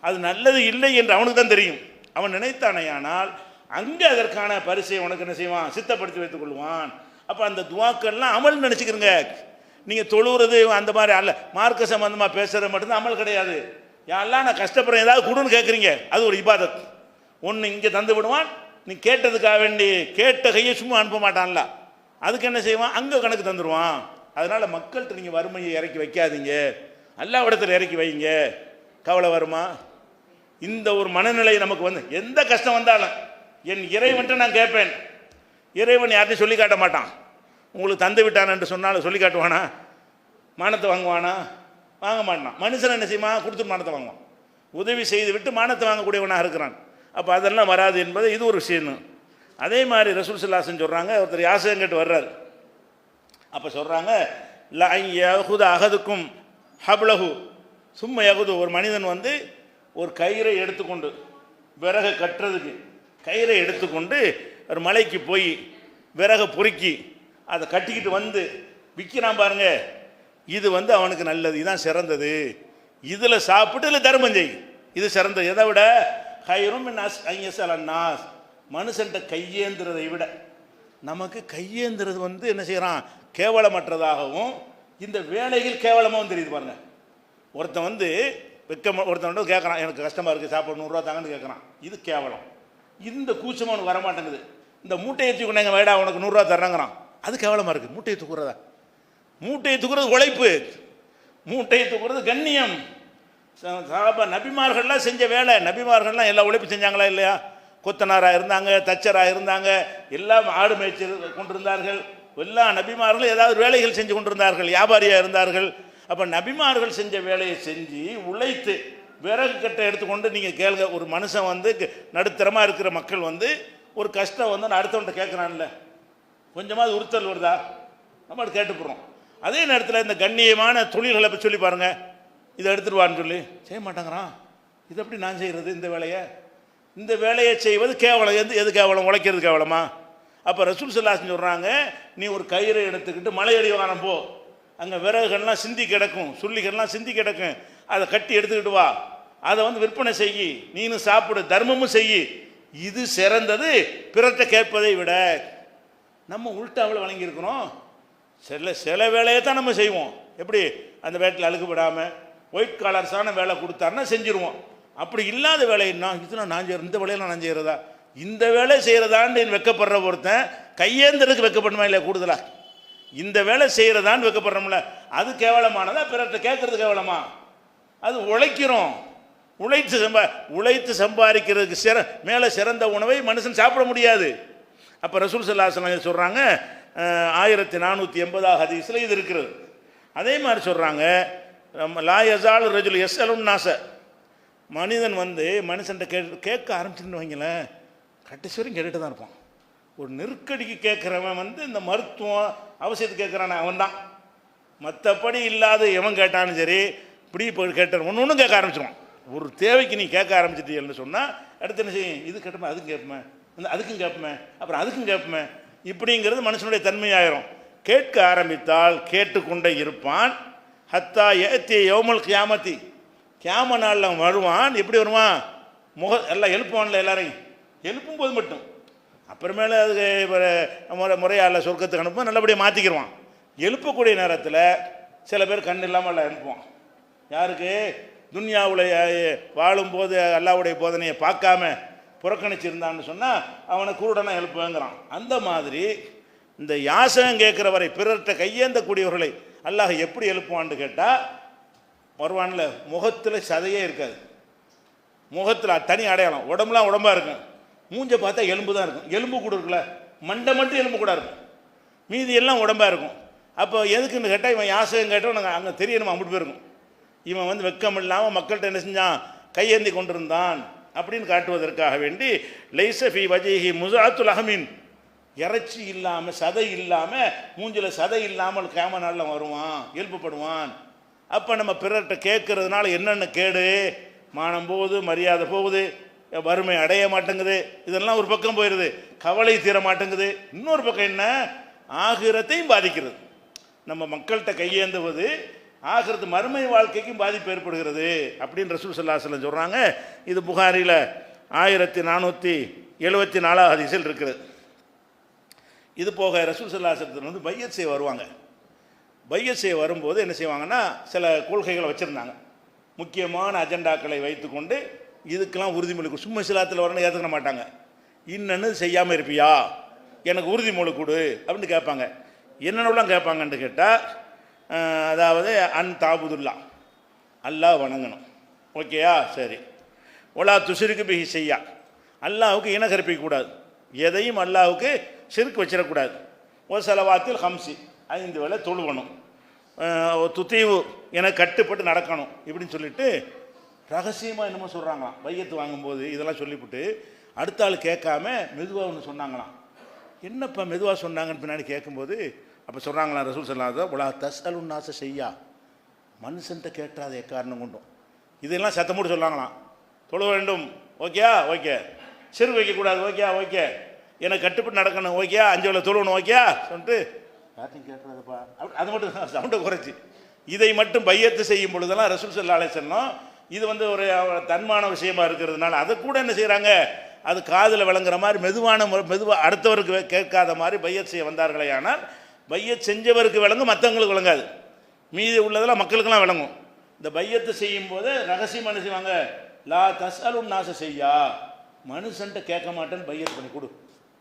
அது நல்லது இல்லை என்று அவனுக்கு தான் தெரியும். அவன் நினைத்தானேயானால் அங்கே அதற்கான பரிசை உனக்கு என்ன செய்வான், சித்தப்படுத்தி வைத்துக் கொள்வான். அப்போ அந்த துவாக்கள்லாம் அமல் நினச்சிக்கிறங்க. நீங்கள் தொழுகிறது அந்த மாதிரி அல்ல, மார்க்க சம்பந்தமாக பேசுகிறது மட்டும்தான் அமல் கிடையாது. யாரெல்லாம் நான் கஷ்டப்படுறேன் ஏதாவது கொடுன்னு கேட்குறீங்க, அது ஒரு இபாதத். ஒன்று இங்கே தந்து விடுவான், நீ கேட்டதுக்காக வேண்டி கேட்ட கையை சும்மா அனுப்ப மாட்டான்ல, அதுக்கு என்ன செய்வான், அங்கே கணக்கு தந்துடுவான். அதனால் மக்கள்கிட்ட நீங்கள் வறுமையை இறக்கி வைக்காதீங்க, அல்லாஹ்விடத்தில் இறக்கி வைங்க. கவலை வருமா? இந்த ஒரு மனநிலை நமக்கு வந்து எந்த கஷ்டம் வந்தாலும் என் இறைவன்ட்டு நான் கேட்பேன். இறைவன் யார்ட்டையும் சொல்லி காட்ட மாட்டான். உங்களுக்கு தந்து விட்டான் என்று சொன்னாலும் சொல்லி காட்டுவானா? மானத்தை வாங்குவானா? வாங்க மாட்டான். மனுஷன் என்ன செய்யுமா, கொடுத்துட்டு மானத்தை வாங்குவான். உதவி செய்து விட்டு மானத்தை வாங்கக்கூடியவனாக இருக்கிறான். அப்போ அதெல்லாம் வராது என்பது இது ஒரு விஷயம். அதே மாதிரி ரசூல் ஸல்லல்லாஹு அலைஹி வஸல்லம் சொல்கிறாங்க, ஒருத்தர் யாசகம் கேட்டு வர்றாரு. அப்போ சொல்கிறாங்க, லா யஹுத அஹதுக்கும் ஹப்லஹு சும்ம யஹுது, ஒரு மனிதன் வந்து ஒரு கயிறை எடுத்துக்கொண்டு விறகை கட்டுறதுக்கு கயிறை எடுத்துக்கொண்டு ஒரு மலைக்கு போய் விறகை பொறுக்கி அதை கட்டிக்கிட்டு வந்து விற்கிறான் பாருங்க, இது வந்து அவனுக்கு நல்லது, இதுதான் சிறந்தது, இதில் சாப்பிட்டு இதில் தர்மம் செய், இது சிறந்தது. எதை விட ஹைரும் மின் அஸ்அலன்னாஸ், மனுஷன்ட்ட கையேந்துறதை விட நமக்கு கையேந்துறது வந்து என்ன செய்கிறான், கேவலமற்றதாகவும் இந்த வேலைகள் கேவலமாகவும் தெரியுது பாருங்க. ஒருத்தன் வந்து ஒருத்தன் கேட்குறான், எனக்கு கஷ்டமாக இருக்குது சாப்பாடு 100 ரூபா தாங்கன்னு கேட்குறான், இது கேவலம். இந்த கூச்சமாக அவனுக்கு வரமாட்டேங்குது. இந்த மூட்டையை தூக்குனாங்க வேடா உனக்கு 100 ரூபா தர்றாங்கிறான், அது கேவலமாக இருக்குது. மூட்டையை தூக்குறதா? மூட்டையை தூக்குறது உழைப்பு, மூட்டையை தூக்குறது கண்ணியம். நபிமார்கள்லாம் செஞ்ச வேலை, நபிமார்கள்லாம் எல்லா உழைப்பு செஞ்சாங்களா இல்லையா? கொத்தனாராக இருந்தாங்க, தச்சராக இருந்தாங்க, எல்லாம் ஆடு மேய்ச்சி கொண்டிருந்தார்கள். எல்லா நபிமார்களும் ஏதாவது வேலைகள் செஞ்சு கொண்டிருந்தார்கள், வியாபாரியாக இருந்தார்கள். அப்போ நபிமார்கள் செஞ்ச வேலையை செஞ்சு உழைத்து விறகு கட்டை எடுத்துக்கொண்டு நீங்கள் கேளுங்க, ஒரு மனுஷன் வந்து நடுத்தரமாக இருக்கிற மக்கள் வந்து ஒரு கஷ்டம் வந்து நான் அடுத்தவன்ட்ட கேட்குறான்ல, கொஞ்சமாவது உறுத்தல் வருதா? நம்ம அது கேட்டுப்படுறோம். அதே நேரத்தில் இந்த கண்ணியமான தொழில்களை பற்றி சொல்லி பாருங்கள், இதை எடுத்துருவான்னு சொல்லி செய்ய மாட்டேங்கிறான். இது எப்படி நான் செய்கிறது? இந்த வேலையை செய்வது கேவலம். எது கேவலம்? உழைக்கிறது கேவலமா? அப்போ ரசூல் ஸல்லல்லாஹு அலைஹி வஸல்லம் சொல்கிறாங்க, நீ ஒரு கயிறை எடுத்துக்கிட்டு மலையடி வாரம் போ, அங்கே விறகுகள்லாம் சிந்தி கிடக்கும், சுள்ளிகள்லாம் சிந்தி கிடக்கும், அதை கட்டி எடுத்துக்கிட்டு வா, அதை வந்து விற்பனை செய்யி, நீனும் சாப்பிடு, தர்மமும் செய்யி, இது சிறந்தது பிறட்ட கேட்பதை விட. நம்ம உள்டாவில் வழங்கியிருக்கிறோம். சில வேலையை தான் நம்ம செய்வோம். எப்படி? அந்த வேட்டில் அழுக்கு விடாமல் ஒயிட் காலர்ஸான வேலை கொடுத்தாருன்னா செஞ்சுருவோம். அப்படி இல்லாத வேலைன்னா இதெல்லாம் நான் செய்கிறேன், இந்த வேலையெல்லாம் நான் செய்கிறதா, இந்த வேலை செய்கிறதான்னு வெக்கப்படுற ஒருத்தன் கையேந்திரதுக்கு வெக்கப்படுமா இல்லையா? கூடுதலாக இந்த வேலை செய்கிறதான்னு வெக்கப்படுறோம்ல, அது கேவலமானதா? பிறர்கிட்ட கேட்கறது கேவலமா? அது உழைக்கிறோம், உழைத்து சம்பாதிக்கிறதுக்கு மேலே சிறந்த உணவை மனுஷன் சாப்பிட முடியாது. அப்போ ரசூல் ஸல்லல்லாஹு அலைஹி வஸல்லம் சொல்கிறாங்க, 1480 ஹதீஸில் இது இருக்கிறது. அதே மாதிரி சொல்கிறாங்க, லா யஸாலு ரஜுல் யஸ்அலுன் நாஸ, மனிதன் வந்து மனுஷன்ட்ட கேட்க ஆரம்பிச்சுன்னு வைங்களேன், கடைசி வரைக்கும் கேட்டுட்டு தான் இருப்பான். ஒரு நெருக்கடிக்கு கேட்குறவன் வந்து இந்த மருத்துவம் அவசியத்துக்கு கேட்குறான் அவன் தான். மற்றபடி இல்லாத எவன் கேட்டாலும் சரி, இப்படி இப்போ கேட்டான் ஒன்று கேட்க ஆரம்பிச்சிடுவான். ஒரு தேவைக்கு நீ கேட்க ஆரம்பிச்சிட்டீங்கன்னு சொன்னால் அடுத்து என்ன செய்யும், இது கேட்போமே அதுக்கும் கேட்போமே, அதுக்கும் கேட்போமே, அப்புறம் அதுக்கும் கேட்போமே, இப்படிங்கிறது மனுஷனுடைய தன்மையாயிரும். கேட்க ஆரம்பித்தால் கேட்டுக்கொண்டே இருப்பான். ஹத்தா ஏத்திய யௌமுல் கியாமத்தி, கியாம நாளில் வருவான். எப்படி வருவான், எல்லாம் எழுப்புவான்ல, எல்லாரையும் எழுப்பும் போது மட்டும், அப்புறமேல அதுக்கு முறையால் சொர்க்கத்துக்கு அனுப்பும், நல்லபடியாக மாற்றிக்கிடுவான். எழுப்பக்கூடிய நேரத்தில் சில பேர் கண் இல்லாமல் எல்லாம் எழுப்புவான். யாருக்கு, துன்யாவில் வாழும்போது அல்லாவுடைய போதனையை பார்க்காம புறக்கணிச்சிருந்தான்னு சொன்னால் அவனை குருடனா எழுப்புவேங்கிறான். அந்த மாதிரி இந்த யாசகம் கேட்குற வரை பிறர்கிட்ட கையேந்தக்கூடியவர்களை அல்லாஹ் எப்படி எழுப்புவான்னு கேட்டால், வருவான்ல, முகத்தில் சதையே இருக்காது, முகத்தில் தனி அடையாளம், உடம்புலாம் உடம்பாக இருக்கும், மூஞ்சை பார்த்தா எலும்பு தான் இருக்கும், எலும்பு கூட இருக்குல்ல, மண்டை மட்டும் எலும்பு கூட இருக்கும், மீதி எல்லாம் உடம்பாக இருக்கும். அப்போ எதுக்குன்னு கேட்டால், இவன் யாசகம் கேட்டோம் நாங்கள் அங்கே தெரியணும், அப்படி போயிருக்கும். இவன் வந்து வெக்கம் இல்லாமல் மக்கள்கிட்ட என்ன செஞ்சான், கையேந்தி கொண்டிருந்தான் அப்படின்னு காட்டுவதற்காக வேண்டி, லைசஃபி வஜிஹி முசாத்துல் அஹமின், இறைச்சி இல்லாமல் சதை இல்லாமல், மூஞ்சில் சதை இல்லாமல் கியாம நாளில் வருவான், எழுப்பப்படுவான். அப்போ நம்ம பிறர்கிட்ட கேட்கறதுனால என்னென்ன கேடு, மானம் போகுது, மரியாதை போகுது, வறுமை அடைய மாட்டேங்குது, இதெல்லாம் ஒரு பக்கம் போயிடுது, கவலை தீர மாட்டேங்குது. இன்னொரு பக்கம் என்ன, ஆகிரத்தையும் பாதிக்கிறது. நம்ம மக்கள்கிட்ட கையேந்துவது ஆகிறது மறுமை வாழ்க்கைக்கும் பாதிப்பு ஏற்படுகிறது அப்படின்னு ரசூல் ஸல்லல்லாஹு அலைஹி வஸல்லம் சொல்கிறாங்க. இது புகாரியில் 1474 ஹதீஸில் இருக்குது. இது போக ரசூல் ஸல்லல்லாஹு அலைஹி வஸல்லம் வந்து பையத் செய்ய வருவாங்க. பையத் செய்ய வரும்போது என்ன செய்வாங்கன்னா, சில கொள்கைகளை வச்சுருந்தாங்க, முக்கியமான அஜெண்டாக்களை வைத்துக்கொண்டு இதுக்கெல்லாம் உறுதிமொழி, சும்மா இஸ்லாத்தில் வரணும் ஏற்றுக்க மாட்டாங்க. இன்னொன்று செய்யாமல் இருப்பியா, எனக்கு உறுதிமொழி கொடு அப்படின்னு கேட்பாங்க. என்னென்னலாம் கேட்பாங்கன்னு கேட்டால், அதாவது அன் தாபுதுல்லா, அல்லாஹ் வணங்கணும், ஓகேயா, சரி. ஒலா துஷிருக்கு பிஹி செய்யா, அல்லாஹுக்கு இன கற்பிக்கக்கூடாது, எதையும் அல்லாஹுக்கு ஷிர்க் வச்சிடக்கூடாது. ஒரு செலவாத்தில் ஹம்சி, 5 வேளை தொழுவணும். துத்தீவு என கட்டுப்பட்டு நடக்கணும் இப்படின்னு சொல்லிட்டு ரகசியமாக என்னமோ சொல்கிறாங்களாம். பையத்து வாங்கும்போது இதெல்லாம் சொல்லிவிட்டு அடுத்த ஆள் கேட்காம மெதுவாக ஒன்று சொன்னாங்களாம். என்னப்பா மெதுவாக சொன்னாங்கன்னு பின்னாடி கேட்கும்போது அப்போ சொல்கிறாங்களாம் ரசூல் ஸல்லல்லாஹு அலைஹி வஸல்லம், உலா தஸ்அலுன் நாஸ செய்யா, மனுஷன்கிட்ட கேட்டாத எக்காரணம் கொண்டும். இதெல்லாம் சத்தமோடு சொல்லாங்களாம். தொழ வேண்டும், ஓகேயா, ஓகே. சிறு வைக்கக்கூடாது, ஓகே ஓகே. எனக்கு கட்டுப்பட்டு நடக்கணும், ஓகேயா. 5 வேளை தொழுவணும், ஓகேயா சொல்லிட்டு யார்ட்டையும் கேட்கறதுப்பா, அது மட்டும் சவுண்டை குறைச்சி இதை மட்டும் பையத்து செய்யும் பொழுதெல்லாம் ரசூல் ஸல்லல்லாஹு அலைஹி வஸல்லம் இது வந்து ஒரு தன்மான விஷயமா இருக்கிறதுனால அதை கூட என்ன செய்கிறாங்க, அது காதில் விளங்குற மாதிரி மெதுவாக அடுத்தவருக்கு கேட்காத மாதிரி பையத் செய்ய வந்தார்களே. ஆனால் பையத் செஞ்சவருக்கு விளங்கும், மற்றவங்களுக்கு விளங்காது, மீதி உள்ளதெல்லாம் மக்களுக்கெல்லாம் விளங்கும். இந்த பையத்தை செய்யும் போது ரகசியம் என்ன செய்வாங்க, லா தஸ்அலுன் நாஸ செய்யா, மனுஷன்ட்ட கேட்க மாட்டேன்னு பையத் பண்ணி கொடு.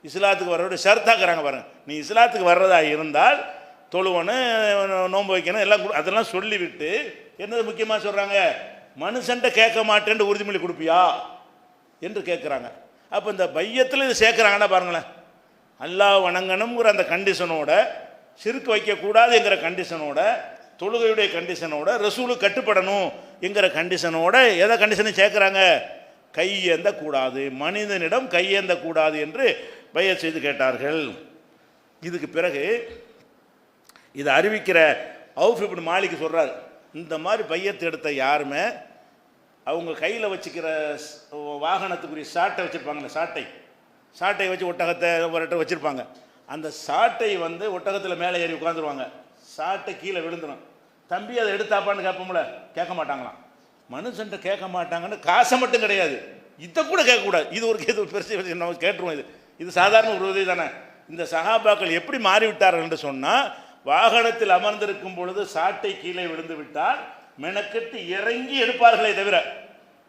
இஸ்லாத்துக்கு வர்றோட ஷர்த்தாக்குறாங்க பாருங்க. நீ இஸ்லாத்துக்கு வர்றதா இருந்தால் தொழுவனு, நோன்பு வைக்கணும், எல்லாம் அதெல்லாம் சொல்லிவிட்டு என்னது முக்கியமாக சொல்கிறாங்க, மனுஷன்ட்ட கேட்க மாட்டேன்னு உறுதிமொழி கொடுப்பியா என்று கேட்குறாங்க. அப்போ இந்த பையத்தில் இது சேர்க்குறாங்கன்னா பாருங்களேன், அல்லாஹ் வணங்கணுங்கிற அந்த கண்டிஷனோட, ஷிர்க் வைக்கக்கூடாது என்கிற கண்டிஷனோட, தொழுகையுடைய கண்டிஷனோட, ரசூலுக்கு கட்டுப்படணும் என்கிற கண்டிஷனோட எதை கண்டிஷனை சேர்க்குறாங்க, கையேந்த கூடாது, மனிதனிடம் கையேந்த கூடாது என்று பையத் செய்து கேட்டார்கள். இதுக்கு பிறகு இதை அறிவிக்கிற அவுஃப் இப்னு மாலிக் சொல்கிறார், இந்த மாதிரி பையத்து எடுத்த யாருமே அவங்க கையில் வச்சுக்கிற வாகனத்துக்குரிய சாட்டை வச்சுருப்பாங்கல்ல, சாட்டை வச்சு ஒட்டகத்தை ஒரு வச்சுருப்பாங்க. அந்த சாட்டை வந்து ஒட்டகத்தில் மேலே ஏறி உட்காந்துருவாங்க, சாட்டை கீழே விழுந்துடும். தம்பி அதை எடுத்தாப்பான்னு கேட்போம்ல, கேட்க மாட்டாங்களாம். மனுஷன்ட்ட கேட்க மாட்டாங்கன்னு காசை மட்டும் கிடையாது, இதை கூட கேட்கக்கூடாது. இது ஒரு பெருசு நம்ம கேட்டுருவோம். இது சாதாரண ஒரு உதவி தானே. இந்த சஹாபாக்கள் எப்படி மாறிவிட்டார்கள் என்று சொன்னால், வாகனத்தில் அமர்ந்திருக்கும் பொழுது சாட்டை கீழே விழுந்து விட்டால் மெனக்கெட்டு இறங்கி எடுப்பார்களே தவிர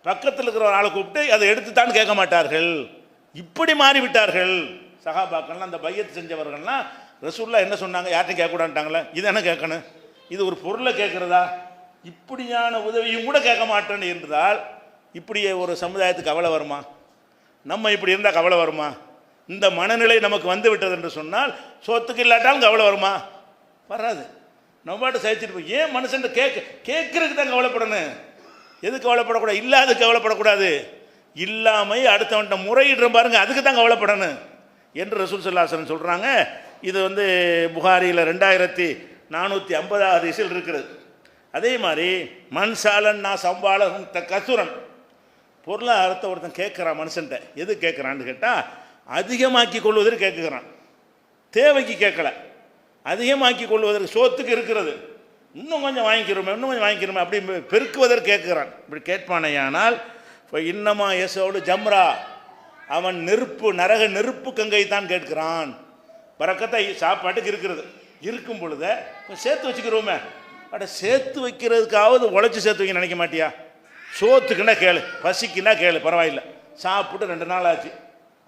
பக்கத்தில் இருக்கிற ஒரு ஆளை கூப்பிட்டு அதை எடுத்துத்தான்னு கேட்க மாட்டார்கள். இப்படி மாறிவிட்டார்கள் சஹாபாக்கள்லாம். அந்த பையத்து செஞ்சவர்கள்லாம் ரசூலுல்லாஹ் என்ன சொன்னாங்க, யார்ட்டையும் கேட்கக்கூடாதுட்டாங்களே, இது என்ன கேட்கணும், இது ஒரு பொருளை கேட்குறதா, இப்படியான உதவியும் கூட கேட்க மாட்டேன்னு இருந்தால் இப்படியே ஒரு சமுதாயத்துக்கு கவலை வருமா? நம்ம இப்படி இருந்தால் கவலை வருமா? இந்த மனநிலை நமக்கு வந்து விட்டது என்று சொன்னால் சொத்துக்கு இல்லாட்டாலும் கவலை வருமா? வராது. நம்ம பாட்டு சகிச்சுட்டு போய் ஏன் மனுஷன் கேட்கறதுக்கு தான் கவலைப்படணும், எது கவலைப்படக்கூடாது, இல்லாத கவலைப்படக்கூடாது. இல்லாமை அடுத்தவன்ட்ட முறையிடுற பாருங்க, அதுக்கு தான் கவலைப்படணும் என்று ரசூல் ஸல்லல்லாஹு அலைஹி வஸல்லம் சொல்கிறாங்க. இது வந்து புகாரியில் 2450 ஹதீஸில் இருக்கிறது. அதே மாதிரி மன்சாலன் நான் சம்பாலகும் கசுரன், பொருளாதாரத்தை ஒருத்தன் கேட்குறான் மனுஷன்ட்ட. எது கேட்குறான்னு கேட்டால் அதிகமாக்கி கொள்வதற்கு கேட்குறான், தேவைக்கு கேட்கல. அதிகமாக்கி கொள்வதற்கு சோத்துக்கு இருக்கிறது, இன்னும் கொஞ்சம் வாங்கிக்கிறோமே இன்னும் கொஞ்சம் வாங்கிக்கிறோமே அப்படி பெருக்குவதற்கு கேட்குறான். இப்படி கேட்பானையானால் இப்போ இன்னமா எசோடு ஜம்ரா, அவன் நெருப்பு நரக நெருப்பு கங்கை தான் கேட்கிறான். பறக்கத்தை சாப்பாட்டுக்கு இருக்கிறது, இருக்கும் பொழுத சேர்த்து வச்சுக்கிறோமே. அட சேர்த்து வைக்கிறதுக்காவது உழைச்சி சேர்த்து வைக்க நினைக்க மாட்டியா? சோத்துக்குன்னா கேளு, பசிக்குன்னா கேளு, பரவாயில்லை. சாப்பிட்டு 2 நாள் ஆச்சு,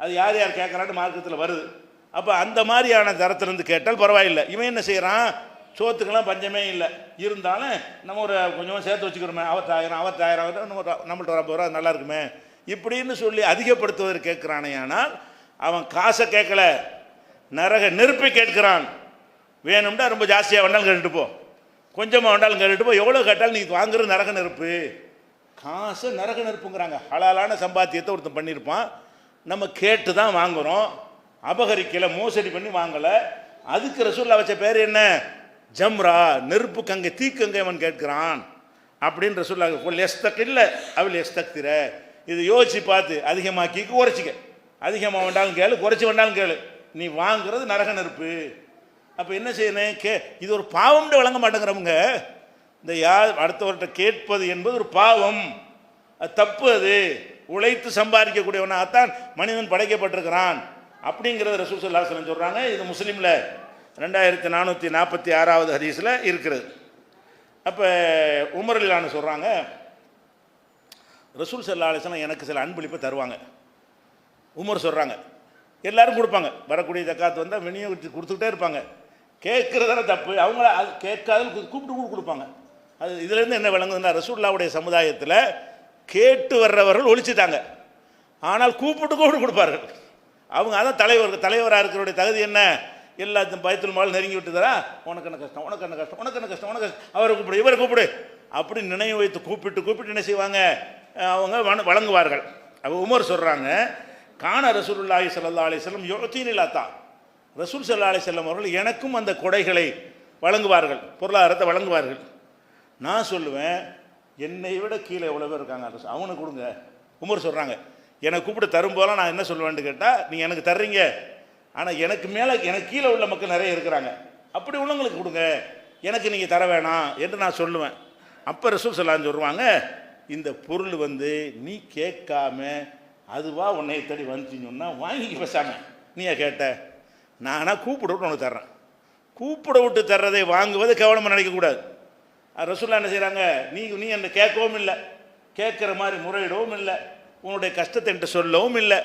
அது யார் யார் கேட்குறான்னு மார்க்கத்தில் வருது. அப்போ அந்த மாதிரியான தரத்திலிருந்து கேட்டால் பரவாயில்லை. இவன் என்ன செய்கிறான்? சோத்துக்கெல்லாம் பஞ்சமே இல்லை, இருந்தாலும் நம்ம ஒரு கொஞ்சமாக சேர்த்து வச்சுக்கிறோமே, 10,000 நம்மள்ட்ட ஒரு 50 ரூபா நல்லா இருக்குமே இப்படின்னு சொல்லி அதிகப்படுத்துவதற்கு கேட்குறானே. ஆனால் அவன் காசை கேட்கல, நரக நெருப்பை கேட்கிறான். வேணும்னா ரொம்ப ஜாஸ்தியாக வேண்டாலும் கேட்டுட்டு போ, கொஞ்சமாக வேண்டாலும் கேட்டுட்டு போ, எவ்வளோ கேட்டாலும் நீ வாங்குற நரக நெருப்பு. காசை நரக நெருப்புங்கிறாங்க. ஹலாலான சம்பாத்தியத்தை ஒருத்தன் பண்ணியிருப்பான், நம்ம கேட்டு தான் வாங்குகிறோம், அபகரிக்கலை, மோசடி பண்ணி வாங்கலை. அதுக்கு ரசூலுல்லாஹ் வச்ச பேர் என்ன? ஜம்ரா, நெருப்பு கங்கை, தீக்கங்கை அவன் கேட்கிறான் அப்படின்னு ரசூலுல்லாஹ். எஸ்தக் இல்லை அவள் எஸ்தக்திர. இது யோசிச்சு பார்த்து அதிகமாக்கி குறைச்சிக்க, அதிகமாக வேண்டாலும் கேளு, குறைச்சி வேண்டாலும் கேளு, நீ வாங்குறது நரக நெருப்பு. அப்போ என்ன செய்யணும்? இது ஒரு பாவம்னு வழங்க மாட்டேங்கிறவங்க. இந்த அடுத்தவர்கிட்ட கேட்பது என்பது ஒரு பாவம், அது தப்பு. அது உழைத்து சம்பாதிக்கக்கூடியவனாகத்தான் மனிதன் படைக்கப்பட்டிருக்கிறான் அப்படிங்கிறத ரசூல் ஸல்லல்லாஹு அலைஹி வஸல்லம் சொல்கிறாங்க. இது முஸ்லீமில் 2446வது ஹதீஸில் இருக்கிறது. அப்போ உமர் ரலியல்லாஹு அன்ஹு சொல்கிறாங்க, ரசூல் ஸல்லல்லாஹு அலைஹி வஸல்லம் எனக்கு சில அன்பளிப்பை தருவாங்க. உமர் சொல்கிறாங்க, எல்லோரும் கொடுப்பாங்க, வரக்கூடிய ஜக்காத் வந்தால் விநியோகித்து கொடுத்துக்கிட்டே இருப்பாங்க. கேட்குறதான தப்பு, அவங்கள அது கேட்காத கூப்பிட்டு கொடுப்பாங்க. அது இதுலேருந்து என்ன விளங்குதுன்னா, ரசூலுல்லாஹ்வுடைய சமுதாயத்தில் கேட்டு வர்றவர்கள் ஒழிச்சிட்டாங்க, ஆனால் கூப்பிட்டு கொடுப்பார்கள். அவங்க அதான் தலைவராக இருக்கிறவருடைய தகுதி என்ன? எல்லாத்தையும் பயத்துல் மால் நெருங்கி விட்டுதரா, உனக்கு என்ன கஷ்டம், உனக்கு என்ன கஷ்டம், உனக்கு என்ன கஷ்டம், உனக்கு அவரை கூப்பிடு, இவரை கூப்பிடு அப்படி நினைவு வைத்து கூப்பிட்டு என்ன செய்வாங்க? அவங்க வழங்குவார்கள். அப்போ உமர் சொல்கிறாங்க, கான ரசூலுல்லாஹி ஸல்லல்லாஹு அலைஹி வஸல்லம் யுஅதீனில் அத்தா, ரசூல் ஸல்லல்லாஹு அலைஹி வஸல்லம் அவர்கள் எனக்கும் அந்த கொடைகளை வழங்குவார்கள், பொருளாதாரத்தை வழங்குவார்கள். நான் சொல்லுவேன், என்னை விட கீழே எவ்வளோ பேர் இருக்காங்க, அவனுக்கு கொடுங்க. உமர் சொல்கிறாங்க, எனக்கு கூப்பிட்டு தரும்போதெல்லாம் நான் என்ன சொல்லுவேன்னு கேட்டால், நீங்கள் எனக்கு தர்றீங்க, ஆனால் எனக்கு மேலே எனக்கு கீழே உள்ள மக்கள் நிறைய இருக்கிறாங்க, அப்படி உள்ளவங்களுக்கு கொடுங்க, எனக்கு நீங்கள் தர வேணாம் என்று நான் சொல்லுவேன். அப்போ ரசூல் ஸல்லல்லாஹு அலைஹி வஸல்லம் சொல்லுவாங்க, இந்த பொருள் நீ கேட்காம அதுவா உன்னை தேடி வந்துச்சின்னு சொன்னால் வாங்கிக்க பேசாம, நீயே கேட்ட, நானா கூப்பிட விட்டு உனக்கு தர்றேன். கூப்பிட விட்டு தர்றதை வாங்குவது கவனமாக நினைக்கக்கூடாது. ரசூலுல்லாஹ் என்ன செய்கிறாங்க? நீ என்னை கேட்கவும் இல்லை, கேட்குற மாதிரி முறையிடவும் இல்லை, உன்னுடைய கஷ்டத்தை என்கிட்ட சொல்லவும் இல்லை,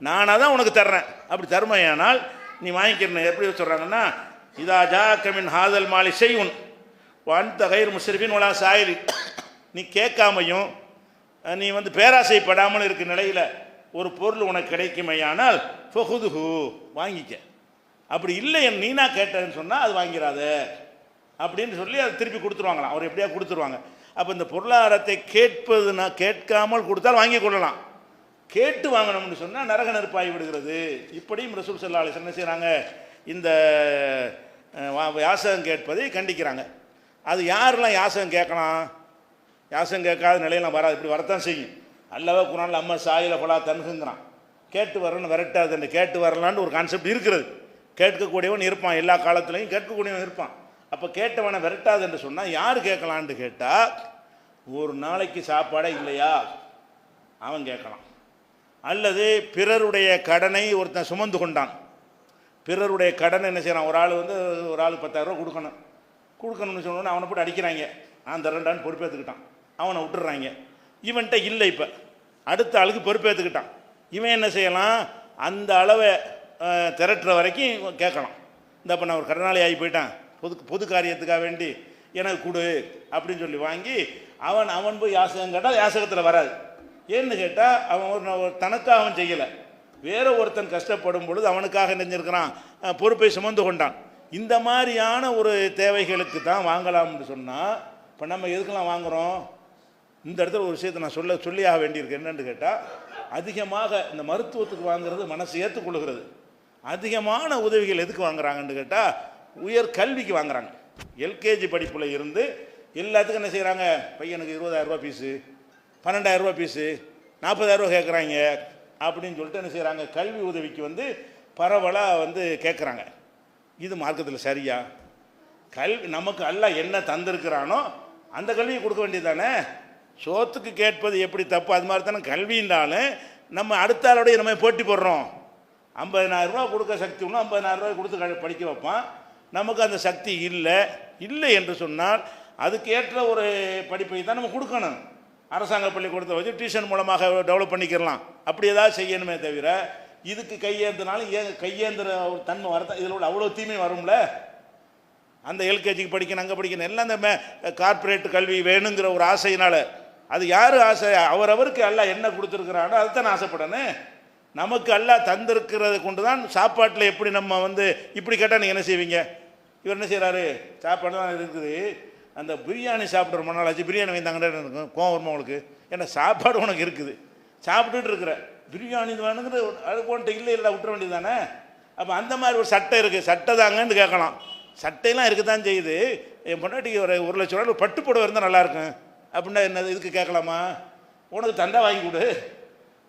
நானாக தான் உனக்கு தர்றேன். அப்படி தருமையானால் நீ வாங்கிக்கிறேன். எப்படி சொல்கிறாங்கன்னா, இதா ஜாக்க மின் ஹாதல் மாலி செய்யுன் வந்த கைர் முஸ்ரிஃபின் வலா சாயிரி, நீ கேட்காமையும் நீ பேராசைப்படாமல் இருக்கிற நிலையில் ஒரு பொருள் உனக்கு கிடைக்குமையானால் ஃபஹுதுஹு, வாங்கிக்க. அப்படி இல்லை நீனா கேட்டேன்னு சொன்னால் அது வாங்கிறாத அப்படின்னு சொல்லி அதை திருப்பி கொடுத்துருவாங்களாம், அவர் எப்படியா கொடுத்துருவாங்க. அப்போ இந்த பொருளாதாரத்தை கேட்பதுனா கேட்காமல் கொடுத்தால் வாங்கி கொள்ளலாம், கேட்டு வாங்கணும்னு சொன்னால் நரக நெருப்பாகி விடுகிறது. இப்படியும் ரசூல் ஸல்லல்லாஹு அலைஹி வஸல்லம் என்ன செய்கிறாங்க? இந்த யாசகம் கேட்பதை கண்டிக்கிறாங்க. அது யாரெல்லாம் யாசகம் கேட்கலாம்? யாசகம் கேட்காத நிலையெல்லாம் வராது, இப்படி வரத்தான் செய்யும். அல்லவா குரானில் அம்மா சாயில பலா தன்குங்கிறான், கேட்டு வரணும்னு விரட்டாது, அந்த கேட்டு வரலான்னு ஒரு கான்செப்ட் இருக்கிறது. கேட்கக்கூடியவன் இருப்பான், எல்லா காலத்துலையும் கேட்கக்கூடியவன் இருப்பான். அப்போ கேட்டவனை விரட்டாது என்று சொன்னால் யார் கேட்கலான்னு கேட்டால், ஒரு நாளைக்கு சாப்பாடே இல்லையா அவன் கேட்கலாம். அல்லது பிறருடைய கடனை ஒருத்தன் சுமந்து கொண்டான், பிறருடைய கடனை என்ன செய்யறான்? ஒரு ஆள் ஒரு ஆள் 10,000 ரூபா கொடுக்கணும்னு சொன்னோன்னு அவனை போட்டு அடிக்கிறாங்க, நான் தரேன்டான்னு பொறுப்பேற்றுக்கிட்டான், அவனை விட்டுறாங்க. இவன்கிட்ட இல்லை, இப்போ அடுத்த ஆளுக்கு பொறுப்பேற்றுக்கிட்டான். இவன் என்ன செய்யலாம்? அந்த அளவை திரட்டுற வரைக்கும் கேட்கலாம். இந்த இப்போ நான் ஒரு கடனாளி ஆகி போயிட்டான், பொது காரியத்துக்காக வேண்டி எனக்கு கொடு அப்படின்னு சொல்லி வாங்கி அவன் போய் யாசகம் கேட்டால் யாசகத்தில் வராது. ஏன்னு கேட்டால் அவன் ஒரு தனக்காக அவன் செய்யலை, வேற ஒருத்தன் கஷ்டப்படும் பொழுது அவனுக்காக நெஞ்சிருக்கிறான், பொறுப்பை சுமந்து கொண்டான். இந்த மாதிரியான ஒரு தேவைகளுக்கு தான் வாங்கலாம்னு சொன்னால், இப்போ நம்ம எதுக்கெல்லாம் வாங்குகிறோம்? இந்த இடத்துல ஒரு விஷயத்தை நான் சொல்லியாக வேண்டியிருக்கு. என்னென்னு கேட்டால், அதிகமாக இந்த மருத்துவத்துக்கு வாங்குறது மனசு ஏற்றுக்கொள்கிறது. அதிகமான உதவிகள் எதுக்கு வாங்குறாங்கன்னு கேட்டால், உயர் கல்விக்கு வாங்குறாங்க. எல்கேஜி படிப்பில் இருந்து எல்லாத்துக்கும் என்ன செய்கிறாங்க? பையனுக்கு 20,000 ரூபா ஃபீஸு, 12,000 ரூபா ஃபீஸு, 40,000 ரூபா கேட்குறாங்க அப்படின்னு சொல்லிட்டு என்ன செய்கிறாங்க, கல்வி உதவிக்கு வந்து பரவலாக வந்து கேட்குறாங்க. இது மார்க்கத்தில் சரியா? கல்வி நமக்கு அல்லாஹ் என்ன தந்திருக்கிறானோ அந்த கல்வியை கொடுக்க வேண்டியது தானே. சோத்துக்கு கேட்பது எப்படி தப்பு, அது மாதிரி தானே கல்வின்றாலும் நம்ம அடுத்த ஆளோடைய நம்ம போட்டி போடுறோம். 50,000 ரூபா கொடுக்க சக்தி ஒன்று 50,000 ரூபாய் கொடுத்து படிக்க வைப்பான். நமக்கு அந்த சக்தி இல்லை என்று சொன்னால் அதுக்கேற்ற ஒரு படிப்பை தான் நம்ம கொடுக்கணும். அரசாங்க பள்ளிக்கூடத்தை வச்சு டியூஷன் மூலமாக டெவலப் பண்ணிக்கிறலாம், அப்படி ஏதாவது செய்யணுமே தவிர இதுக்கு கையேந்தினாலும் கையேந்திர ஒரு தன்மை வரதான் இதில் அவ்வளோ தீமை வரும்ல. அந்த எல்கேஜிக்கு படிக்கணும், அங்கே படிக்கணும், எல்லாம் அந்த கார்ப்பரேட் கல்வி வேணுங்கிற ஒரு ஆசையினால், அது யார் ஆசை? அவரவருக்கு அல்லாஹ் என்ன கொடுத்துருக்குறானோ அதுதான் ஆசைப்படணும். நமக்கு அல்லாஹ் தந்திருக்கிறது கொண்டு தான் சாப்பாட்டில் எப்படி நம்ம வந்து இப்படி கேட்டால் நீங்கள் என்ன செய்வீங்க? இவர் என்ன செய்கிறாரு, சாப்பாடு தான் இருக்குது, அந்த பிரியாணி சாப்பிட்ற ரொம்ப நாள் ஆச்சு, பிரியாணி வாங்கிட்டாங்கன்னு இருக்கும், கோவம் வருமா உங்களுக்கு? ஏன்னா சாப்பாடு உனக்கு இருக்குது, சாப்பிட்டுட்டு இருக்கிற பிரியாணி வேணுங்கிற அது போன்ட்டு இல்லை விட்டுற வேண்டியது தானே. அப்போ அந்த மாதிரி ஒரு சட்டை இருக்குது, சட்டை தாங்கன்னு கேட்கலாம். சட்டையெல்லாம் இருக்க தான் செய்யுது. என் பொண்டாட்டிக்கு ஒரு 1,00,000 ரூபாய் பட்டு புடவை இருந்தால் நல்லாயிருக்கும் அப்படின்னா என்ன இதுக்கு கேட்கலாமா? உனக்கு தந்தா வாங்கி கொடு,